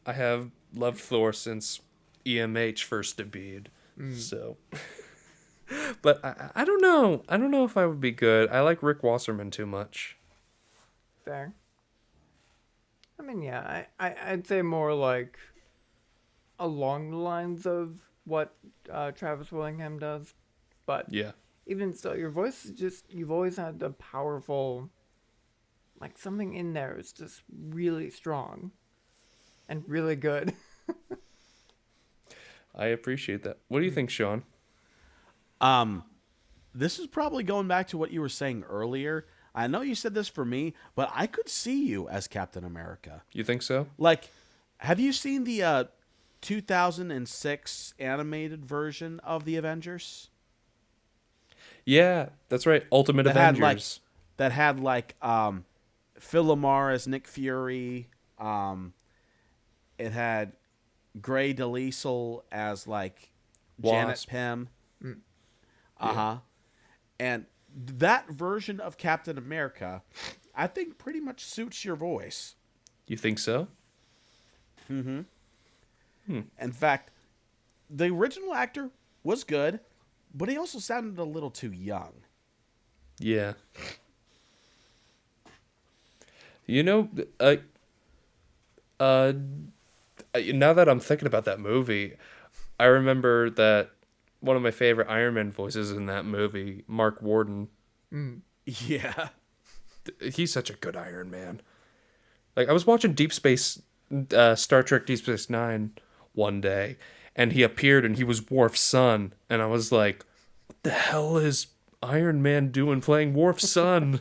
I have loved Thor since EMH first debuted. So, but I don't know. I don't know if I would be good. I like Rick Wasserman too much.
Fair. I mean, yeah, I'd say more like along the lines of what Travis Willingham does, but
Yeah.
even still, your voice is just, you've always had the powerful, like something in there is just really strong and really good.
I appreciate that. What do you think, Sean?
This is probably going back to what you were saying earlier. I know you said this for me, but I could see you as Captain America.
You think so?
Like, have you seen the 2006 animated version of the Avengers?
Yeah, that's right. Ultimate
That
Avengers.
had Phil Lamar as Nick Fury. It had Gray DeLisle as like Janet
Wasp.
Pym. And that version of Captain America, I think, pretty much suits your voice.
You think so?
In fact, the original actor was good, but he also sounded a little too young.
Yeah. You know, now that I'm thinking about that movie, I remember that one of my favorite Iron Man voices in that movie, Mark Warden,
Yeah.
he's such a good Iron Man. Like, I was watching Star Trek Deep Space Nine one day, and he appeared and he was Worf's son, and I was like, what the hell is Iron Man doing playing Worf's son?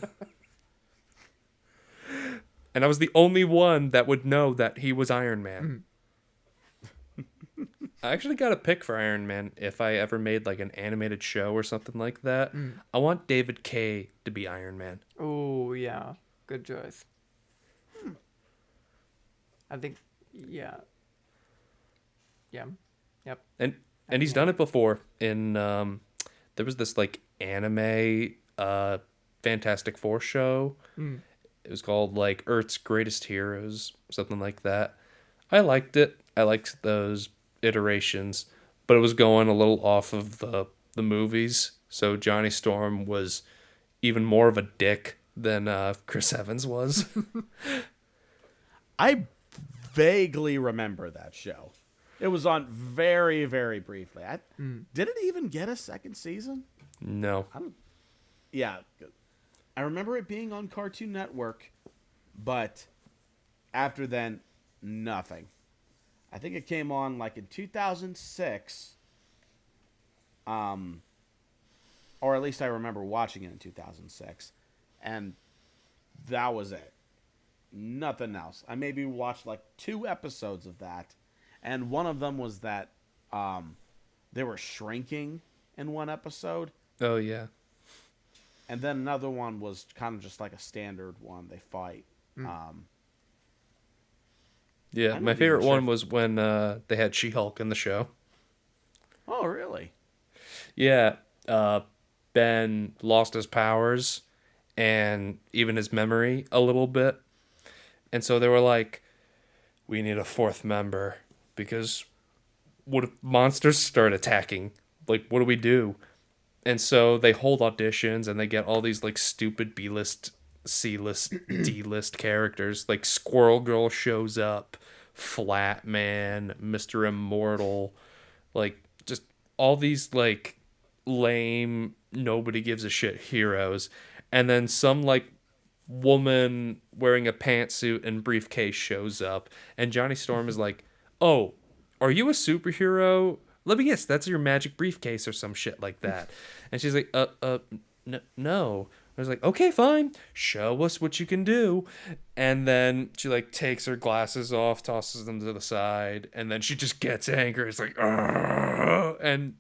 And I was the only one that would know that he was Iron Man. I actually got a pick for Iron Man if I ever made like an animated show or something like that. I want David Kaye to be Iron Man.
Oh, yeah. Good choice. I think, yeah. Yeah. Yep.
And he's done it before in there was this like anime Fantastic Four show. It was called like Earth's Greatest Heroes, something like that. I liked it. I liked those iterations, but it was going a little off of the movies. So Johnny Storm was even more of a dick than Chris Evans was.
I vaguely remember that show. It was on very, very briefly. Did it even get a second season?
No.
Yeah. I remember it being on Cartoon Network, but after then, nothing. I think it came on like in 2006, um, or at least I remember watching it in 2006, and that was it. Nothing else. I maybe watched like 2 episodes of that, and one of them was that they were shrinking in one episode,
Oh yeah.
and then another one was kind of just like a standard one. They fight.
Yeah,
I'm
my
not even
favorite
sure.
one was when they had She-Hulk in the show.
Oh, really?
Yeah, Ben lost his powers and even his memory a little bit. And so they were like, we need a fourth member because what if monsters start attacking? Like, what do we do? And so they hold auditions and they get all these like stupid B list, C list, D list characters. Like Squirrel Girl shows up, Flat Man, Mr. Immortal, like just all these like lame, nobody gives a shit heroes. And then some like woman wearing a pantsuit and briefcase shows up, and Johnny Storm is like, "Oh, are you a superhero? Let me guess, that's your magic briefcase or some shit like that." And she's like, no." I was like, "Okay, fine. Show us what you can do." And then she like takes her glasses off, tosses them to the side, and then she just gets angry. It's like, "Argh!" And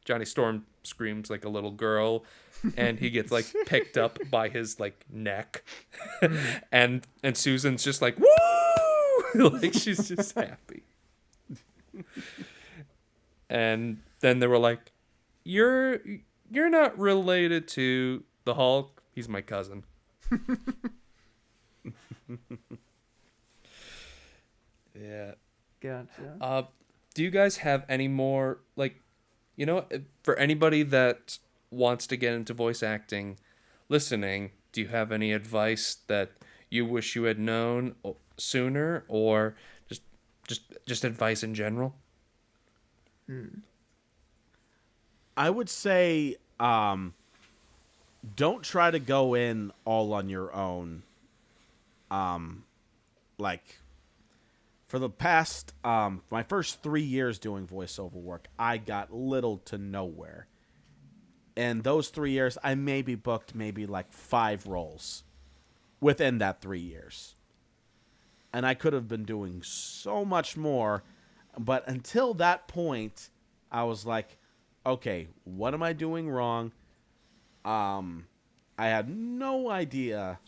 Johnny Storm screams like a little girl, and he gets like picked up by his like neck, and Susan's just like, "Woo!" Like she's just happy. And then they were like, "You're not related to the Hulk. He's my cousin." Yeah.
Gotcha.
Do you guys have any more like, for anybody that wants to get into voice acting, listening? Do you have any advice that you wish you had known sooner, or just advice in general?
I would say don't try to go in all on your own. Like for the past my first 3 years doing voiceover work, I got little to nowhere. And those 3 years, I maybe booked maybe like 5 roles within that 3 years. And I could have been doing so much more. But until that point, I was like, okay, what am I doing wrong? I had no idea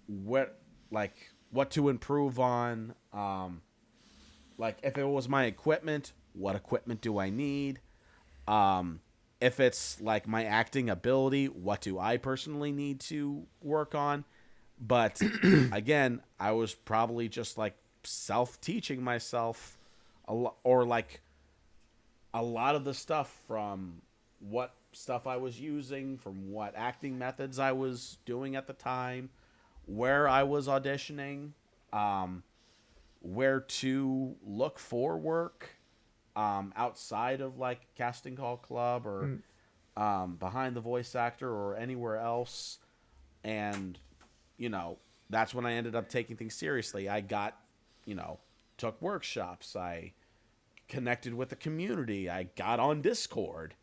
what what to improve on. Like if it was my equipment, what equipment do I need? If it's like my acting ability, what do I personally need to work on? But again, I was probably just like self-teaching myself or like a lot of the stuff from what stuff I was using, from what acting methods I was doing at the time, where I was auditioning, where to look for work outside of like Casting Call Club or behind the voice actor or anywhere else. And, that's when I ended up taking things seriously. I got, took workshops. I connected with the community. I got on Discord.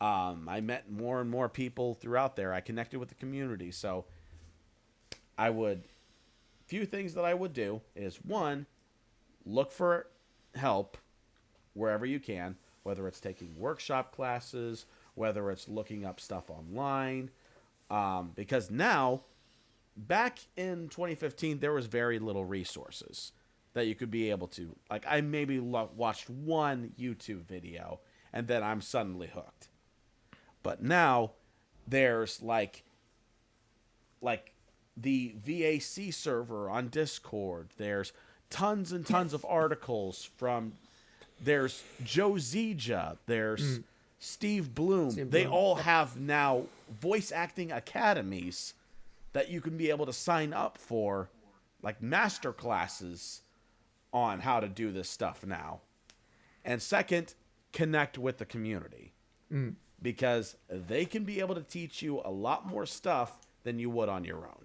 I met more and more people throughout there. I connected with the community. So few things that I would do is, one, look for help wherever you can, whether it's taking workshop classes, whether it's looking up stuff online. Because now, back in 2015, there was very little resources that you could be able to. Like, I maybe watched one YouTube video, and then I'm suddenly hooked. But now, there's like the VAC server on Discord. There's tons and tons of articles from. There's Joe Zija. There's Steve Bloom. They all have now voice acting academies that you can be able to sign up for, like master classes on how to do this stuff now. And second, connect with the community. Because they can be able to teach you a lot more stuff than you would on your own.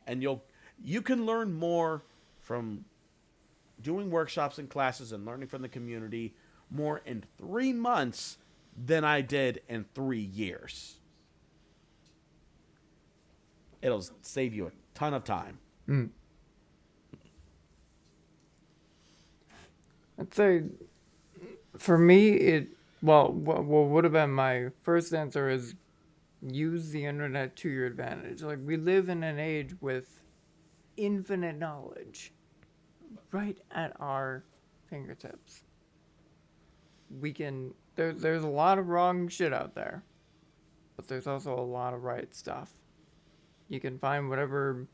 And you can learn more from doing workshops and classes and learning from the community more in 3 months than I did in 3 years. It'll save you a ton of time.
I'd say for me, what would have been my first answer is use the internet to your advantage. Like, we live in an age with infinite knowledge right at our fingertips. There's a lot of wrong shit out there, but there's also a lot of right stuff. You can find whatever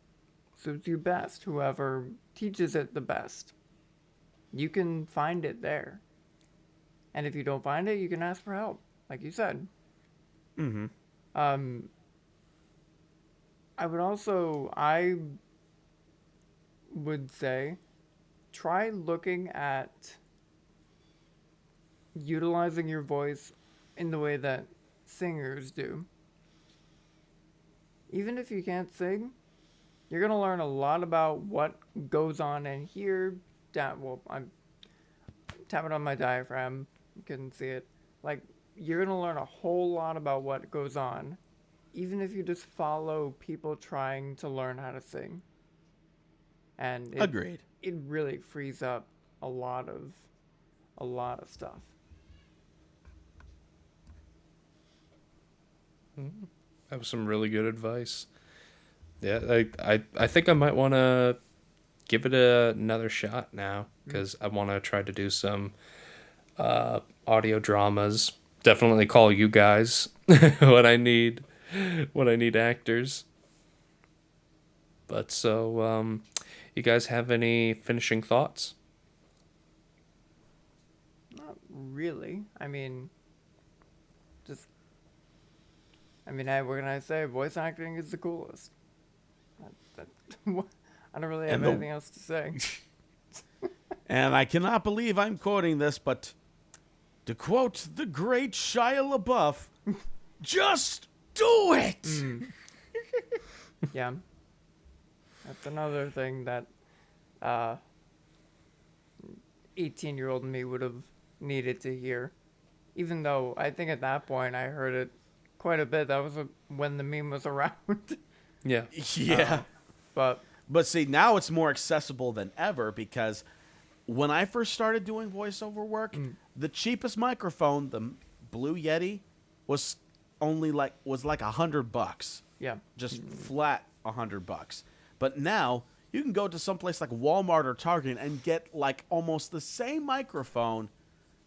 suits you best, whoever teaches it the best. You can find it there. And if you don't find it, you can ask for help, like you said.
Mm-hmm.
I would say try looking at utilizing your voice in the way that singers do. Even if you can't sing, you're going to learn a lot about what goes on in here. I'm tapping on my diaphragm. You couldn't see it. Like, you're going to learn a whole lot about what goes on, even if you just follow people trying to learn how to sing. And
Agreed.
It really frees up a lot of stuff.
That was some really good advice. Yeah, I think I might want to give it another shot now, because I want to try to do some audio dramas. Definitely call you guys when I need actors. But so, you guys have any finishing thoughts?
Not really. Hey, what can I say? Voice acting is the coolest. I don't really have anything else to say.
And I cannot believe I'm quoting this, but to quote the great Shia LaBeouf, just do it!
Yeah. That's another thing that 18-year-old me would have needed to hear. Even though I think at that point I heard it quite a bit. That was when the meme was around.
Yeah.
Yeah.
But
see, now it's more accessible than ever, because when I first started doing voiceover work, the cheapest microphone, the Blue Yeti, was like $100.
yeah.
Just flat $100. But now you can go to someplace like Walmart or Target and get like almost the same microphone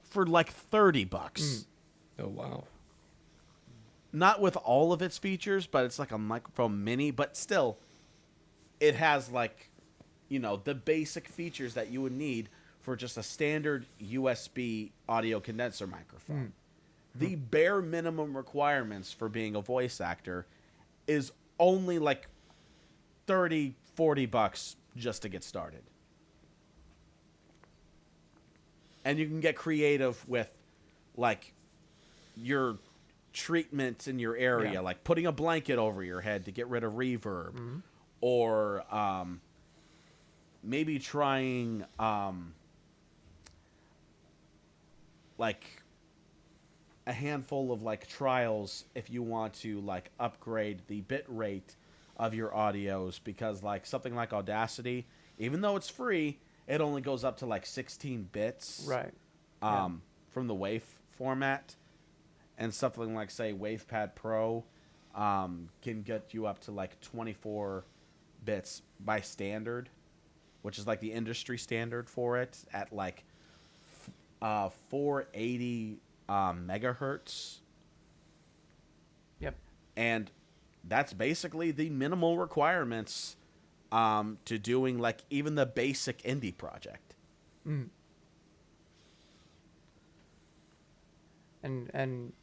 for like $30.
Oh wow.
Not with all of its features, but it's like a microphone mini, but still it has like, the basic features that you would need for just a standard USB audio condenser microphone. The bare minimum requirements for being a voice actor is only like $30-$40 just to get started. And you can get creative with like your treatments in your area, like putting a blanket over your head to get rid of reverb, or maybe trying like a handful of like trials if you want to like upgrade the bit rate of your audios, because like something like Audacity, even though it's free, it only goes up to like 16 bits
Right.
from the WAV format. And something like, say, WavePad Pro can get you up to like 24 bits by standard, which is like the industry standard for it, at like 480 megahertz.
Yep.
And that's basically the minimal requirements to doing like even the basic indie project.
And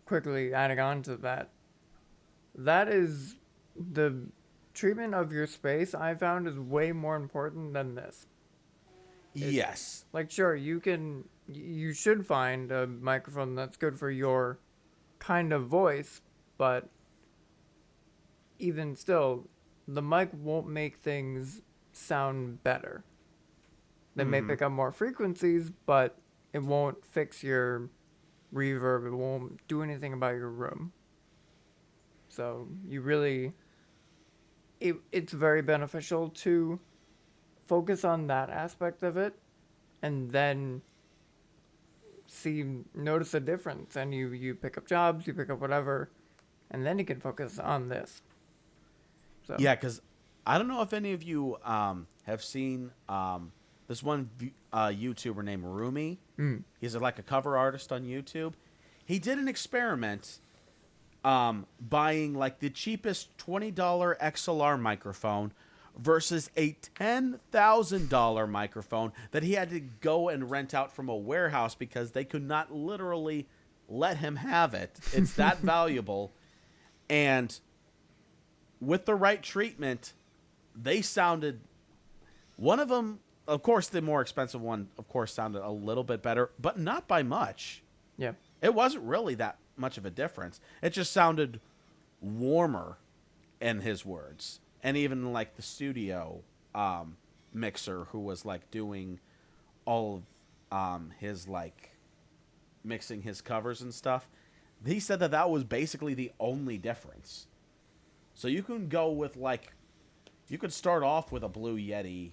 quickly adding on to that is the treatment of your space, I found, is way more important than this.
Yes.
Like, sure, you should find a microphone that's good for your kind of voice, but even still, the mic won't make things sound better. They may pick up more frequencies, but it won't fix your reverb. It won't do anything about your room. So you really, it's very beneficial to focus on that aspect of it, and then notice a difference. And you pick up jobs, you pick up whatever, and then you can focus on this. So
Yeah, because I don't know if any of you have seen this one YouTuber named Rumi. He's like a cover artist on YouTube. He did an experiment buying like the cheapest $20 XLR microphone versus a $10,000 microphone that he had to go and rent out from a warehouse because they could not literally let him have it. It's that valuable. And with the right treatment, they sounded... One of them, of course, the more expensive one, of course, sounded a little bit better, but not by much.
yeah,
It wasn't really that much of a difference. It just sounded warmer, in his words. And even like the studio mixer who was like doing all of his like mixing his covers and stuff, he said that that was basically the only difference. So you can go with like, you could start off with a Blue Yeti,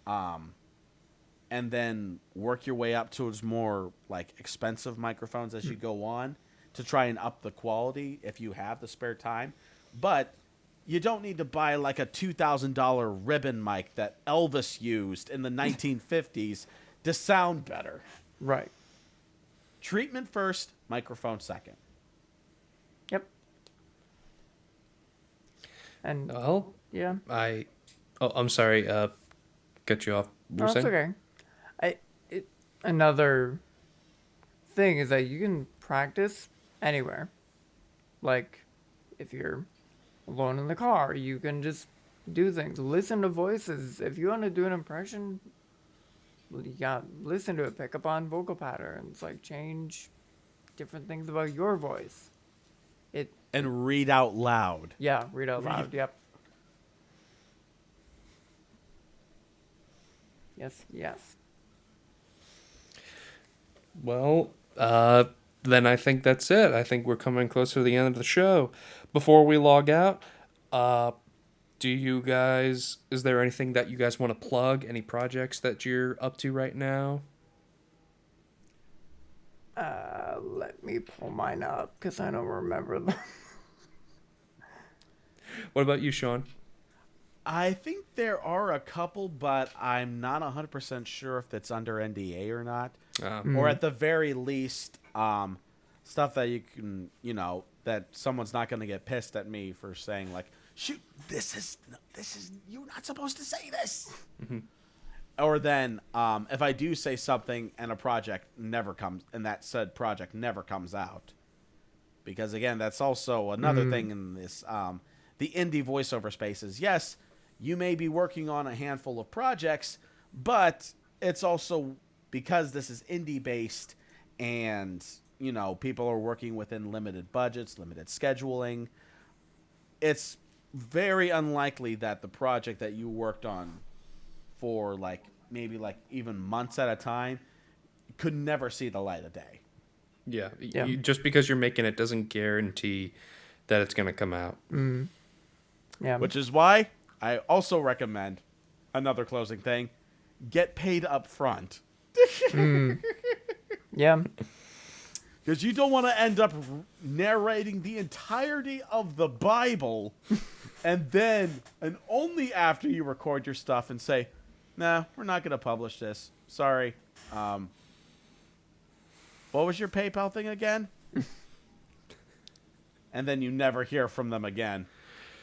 and then work your way up towards more like expensive microphones as you go on to try and up the quality if you have the spare time. But you don't need to buy like a $2,000 ribbon mic that Elvis used in the 1950s to sound better.
right.
Treatment first, microphone second.
Yep. And
Well,
yeah,
I'm sorry. Cut you off. You were
oh, it's
saying?
okay. Another thing is that you can practice anywhere. Like, if you're alone in the car, you can just do things. Listen to voices. If you want to do an impression, you got listen to it. Pick up on vocal patterns. Like, change different things about your voice.
And read out loud.
Yeah, read out loud. Yep. Yes.
Well, then I think that's it. I think we're coming closer to the end of the show. Before we log out, do you guys, is there anything that you guys want to plug? Any projects that you're up to right now?
Let me pull mine up because I don't remember them.
What about you, Sean?
I think there are a couple, but I'm not 100% sure if it's under NDA or not. Or at the very least, stuff that you can, that someone's not going to get pissed at me for saying, like, shoot, this is, you're not supposed to say this. Or then, if I do say something and a project never comes, and that said project never comes out. Because, again, that's also another thing in this, the indie voiceover spaces. Yes, you may be working on a handful of projects, but it's also because this is indie based and, people are working within limited budgets, limited scheduling. It's very unlikely that the project that you worked on for maybe even months at a time could never see the light of day.
Yeah.
Yeah.
Just because you're making it doesn't guarantee that it's going to come out.
Yeah.
Which is why I also recommend another closing thing: get paid up front.
Yeah.
Because you don't want to end up narrating the entirety of the Bible and only after you record your stuff and say, nah, we're not going to publish this. Sorry. What was your PayPal thing again? And then you never hear from them again.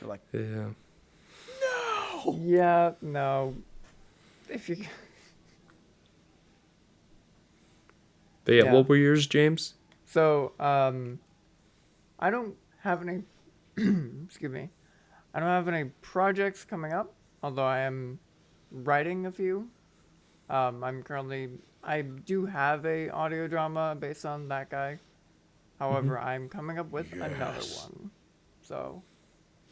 You're like,
Yeah.
no!
Yeah. No. If you.
But yeah,
Yeah.
what were yours, James?
So, I don't have any. Excuse me. I don't have any projects coming up, although I am writing a few. I do have a audio drama based on that guy. However, I'm coming up with another one. So,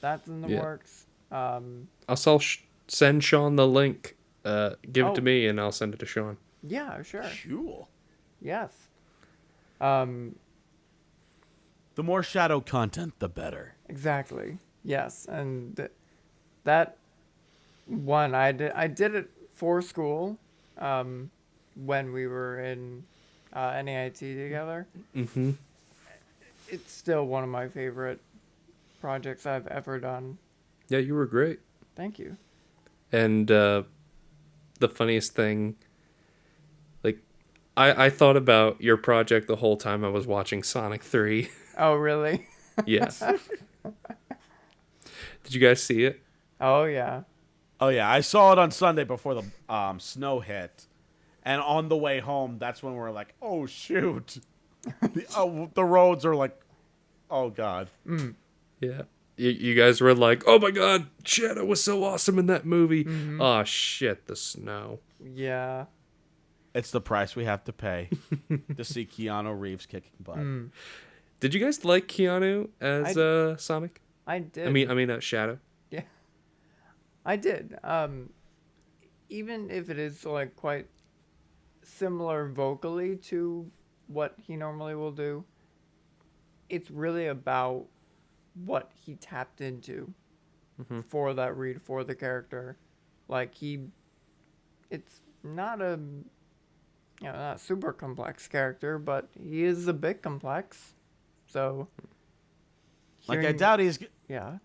that's in the
Yeah.
works.
I'll send Sean the link give it
Oh.
to me and I'll send it to Sean.
Yeah, sure.
Cool.
Yes.
The more shadow content, the better.
Exactly. Yes, and that one I did it for school, when we were in NAIT together.
Mm-hmm.
It's still one of my favorite projects I've ever done.
Yeah, you were great.
Thank you.
And the funniest thing, like, I thought about your project the whole time I was watching Sonic 3.
Oh, really?
Yes. Did you guys see it?
Oh, yeah.
Oh yeah, I saw it on Sunday before the snow hit, and on the way home, that's when we're like, "Oh shoot, the roads are like, oh god."
Yeah. You guys were like, oh my god, Shadow was so awesome in that movie. Oh shit, the snow.
Yeah.
It's the price we have to pay to see Keanu Reeves kicking butt.
Did you guys like Keanu as Sonic?
I did.
I mean, Shadow.
Yeah. I did. Even if it is like quite similar vocally to what he normally will do, it's really about what he tapped into for that read for the character. Like it's not a not a super complex character, but he is a bit complex. So
Like I
hearing-
doubt he's.
yeah.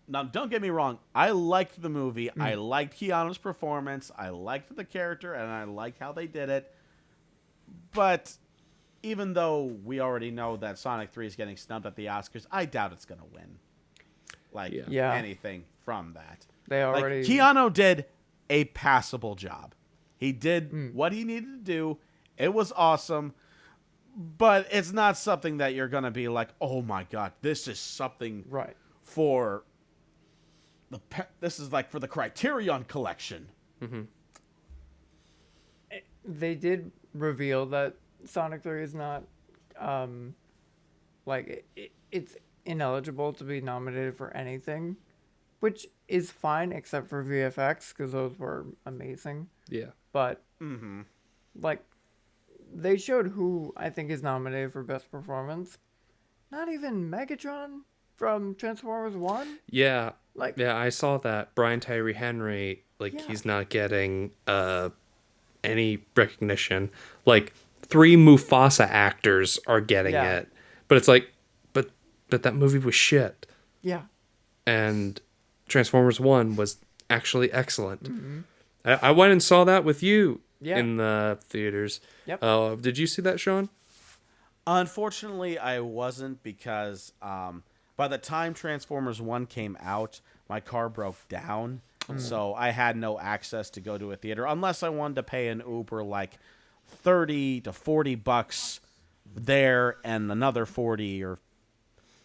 Now, don't get me wrong. I liked the movie. I liked Keanu's performance. I liked the character, and I liked how they did it. But even though we already know that Sonic 3 is getting snubbed at the Oscars, I doubt it's going to win. Like,
Yeah.
anything from that.
They
Like,
already
Keanu did a passable job. He did what he needed to do. It was awesome. But it's not something that you're going to be like, oh my God, this is something
right.
for this is like for the Criterion Collection.
They did reveal that Sonic 3 is not, it's ineligible to be nominated for anything, which is fine except for VFX because those were amazing.
Yeah.
But, like, they showed who I think is nominated for Best Performance. Not even Megatron from Transformers 1.
Yeah.
Like,
Yeah, I saw that. Brian Tyree Henry, like,
Yeah.
he's not getting any recognition. Like, 3 Mufasa actors are getting
Yeah.
it. But it's like, but that movie was shit.
yeah.
And Transformers 1 was actually excellent. I went and saw that with you
Yeah.
in the theaters.
Yep.
Did you see that, Sean?
Unfortunately, I wasn't because by the time Transformers 1 came out, my car broke down. So I had no access to go to a theater unless I wanted to pay an Uber like 30 to 40 bucks there and another 40 or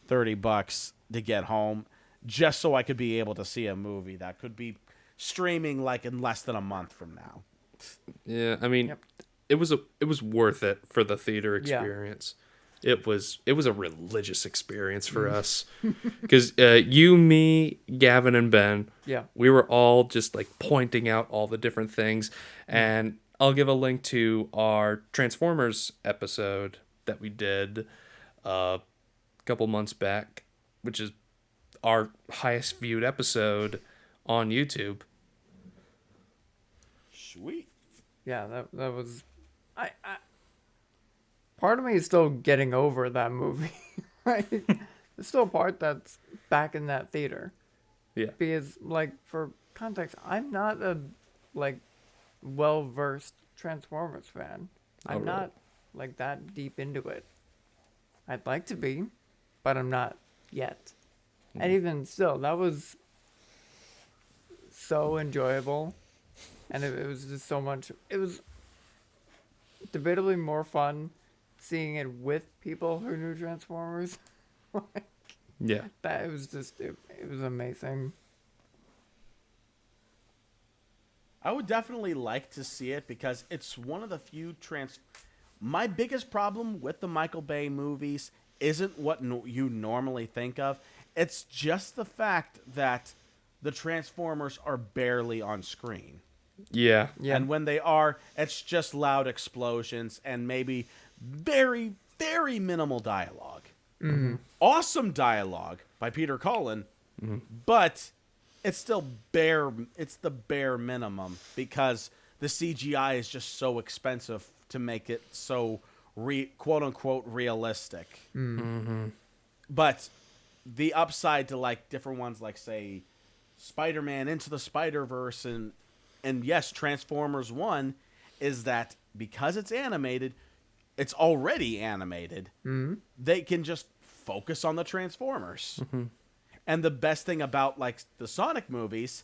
30 bucks to get home just so I could be able to see a movie that could be streaming like in less than a month from now.
Yeah, I mean,
Yep.
it was worth it for the theater
Yeah.
experience. It was a religious experience for us because you, me, Gavin, and Ben,
Yeah.
we were all just like pointing out all the different things, and I'll give a link to our Transformers episode that we did a couple months back, which is our highest viewed episode on YouTube.
Sweet.
Yeah, that was I part of me is still getting over that movie. Like, there's still a part that's back in that theater.
Yeah.
Because like for context, I'm not a like well versed Transformers fan. I'm
really?
not like that deep into it. I'd like to be, but I'm not yet. And even still, that was so enjoyable. And it was just so much. It was debatably more fun seeing it with people who knew Transformers.
Yeah.
That it was just it was amazing.
I would definitely like to see it because it's one of the few My biggest problem with the Michael Bay movies isn't what you normally think of. It's just the fact that the Transformers are barely on screen.
Yeah.
Yeah.
And when they are, it's just loud explosions and maybe very, very minimal dialogue. Awesome dialogue by Peter Cullen, but it's still bare. It's the bare minimum because the CGI is just so expensive to make it so quote unquote realistic. But the upside to like different ones, like say Spider-Man Into the Spider-Verse and yes, Transformers 1, is that because it's animated, it's already animated. They can just focus on the Transformers. And the best thing about like the Sonic movies,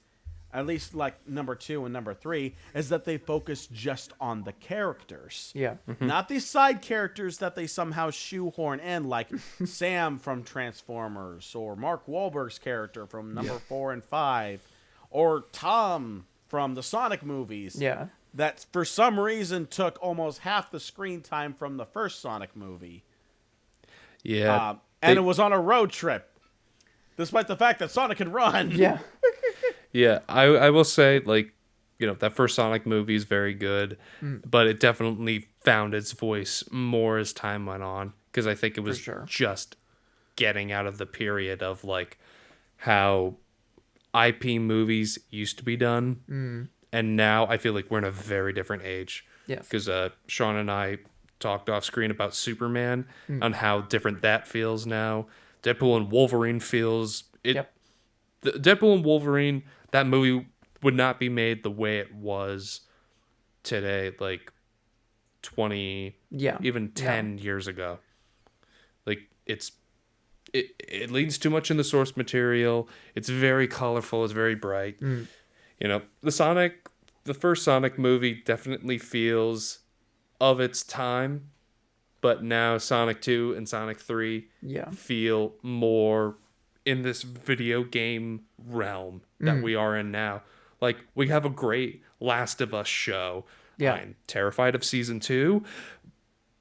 at least like number 2 and number 3, is that they focus just on the characters.
Yeah.
Not these side characters that they somehow shoehorn in, like Sam from Transformers, or Mark Wahlberg's character from number 4 and 5, or Tom from the Sonic movies.
Yeah.
That for some reason took almost half the screen time from the first Sonic movie.
Yeah.
And it was on a road trip, despite the fact that Sonic can run.
Yeah.
Yeah, I will say, like, that first Sonic movie is very good, but it definitely found its voice more as time went on, because I think it was
sure.
just getting out of the period of, like, how IP movies used to be done, and now I feel like we're in a very different age.
Yes.
Because Sean and I talked off screen about Superman, on how different that feels now. Deadpool and Wolverine feels...
Yep.
The Deadpool and Wolverine, that movie would not be made the way it was today, like 20,
Yeah.
even 10 years ago. Like, it leans too much in the source material. It's very colorful. It's very bright. The first Sonic movie definitely feels of its time, but now Sonic 2 and Sonic 3
Yeah.
feel more in this video game realm that we are in now. Like, we have a great Last of Us show.
Yeah.
I'm terrified of season 2,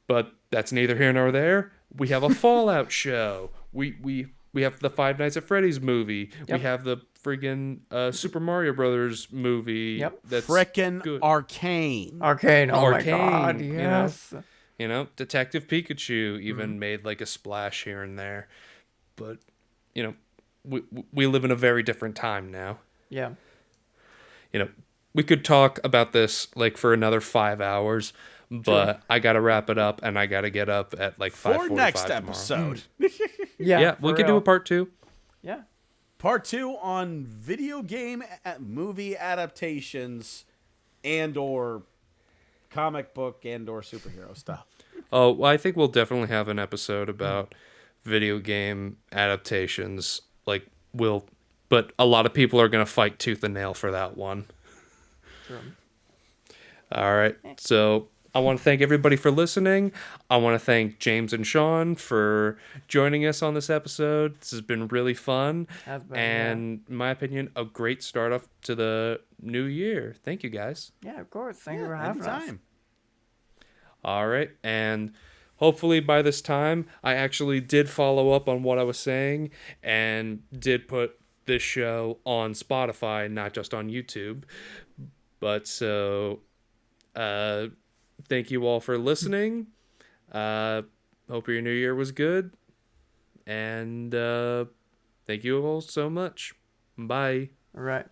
but that's neither here nor there. We have a Fallout show. We have the Five Nights at Freddy's movie.
Yep.
We have the friggin' Super Mario Brothers movie.
Yep.
That's
Frickin'
good.
Arcane.
Arcane. Oh my
Arcane,
god.
you know?
Yes.
Detective Pikachu even made like a splash here and there. But, we live in a very different time now.
Yeah.
We could talk about this like for another 5 hours, but I got to wrap it up and I got to get up at like 5:45
For next
tomorrow.
episode.
Yeah.
Yeah, we
for
could do
real.
a part 2.
Yeah.
Part 2 on video game movie adaptations and or comic book and or superhero stuff.
Oh, well, I think we'll definitely have an episode about video game adaptations. But a lot of people are going to fight tooth and nail for that one.
True.
All right. So I want to thank everybody for listening. I want to thank James and Sean for joining us on this episode. This has been really fun.
Has been,
And in my opinion, a great start off to the new year. Thank you guys.
Yeah, of course. Thank you for having us.
Anytime.
All right. And hopefully by this time, I actually did follow up on what I was saying and did put this show on Spotify, not just on YouTube. But so, thank you all for listening. Hope your new year was good. And thank you all so much. Bye.
All right.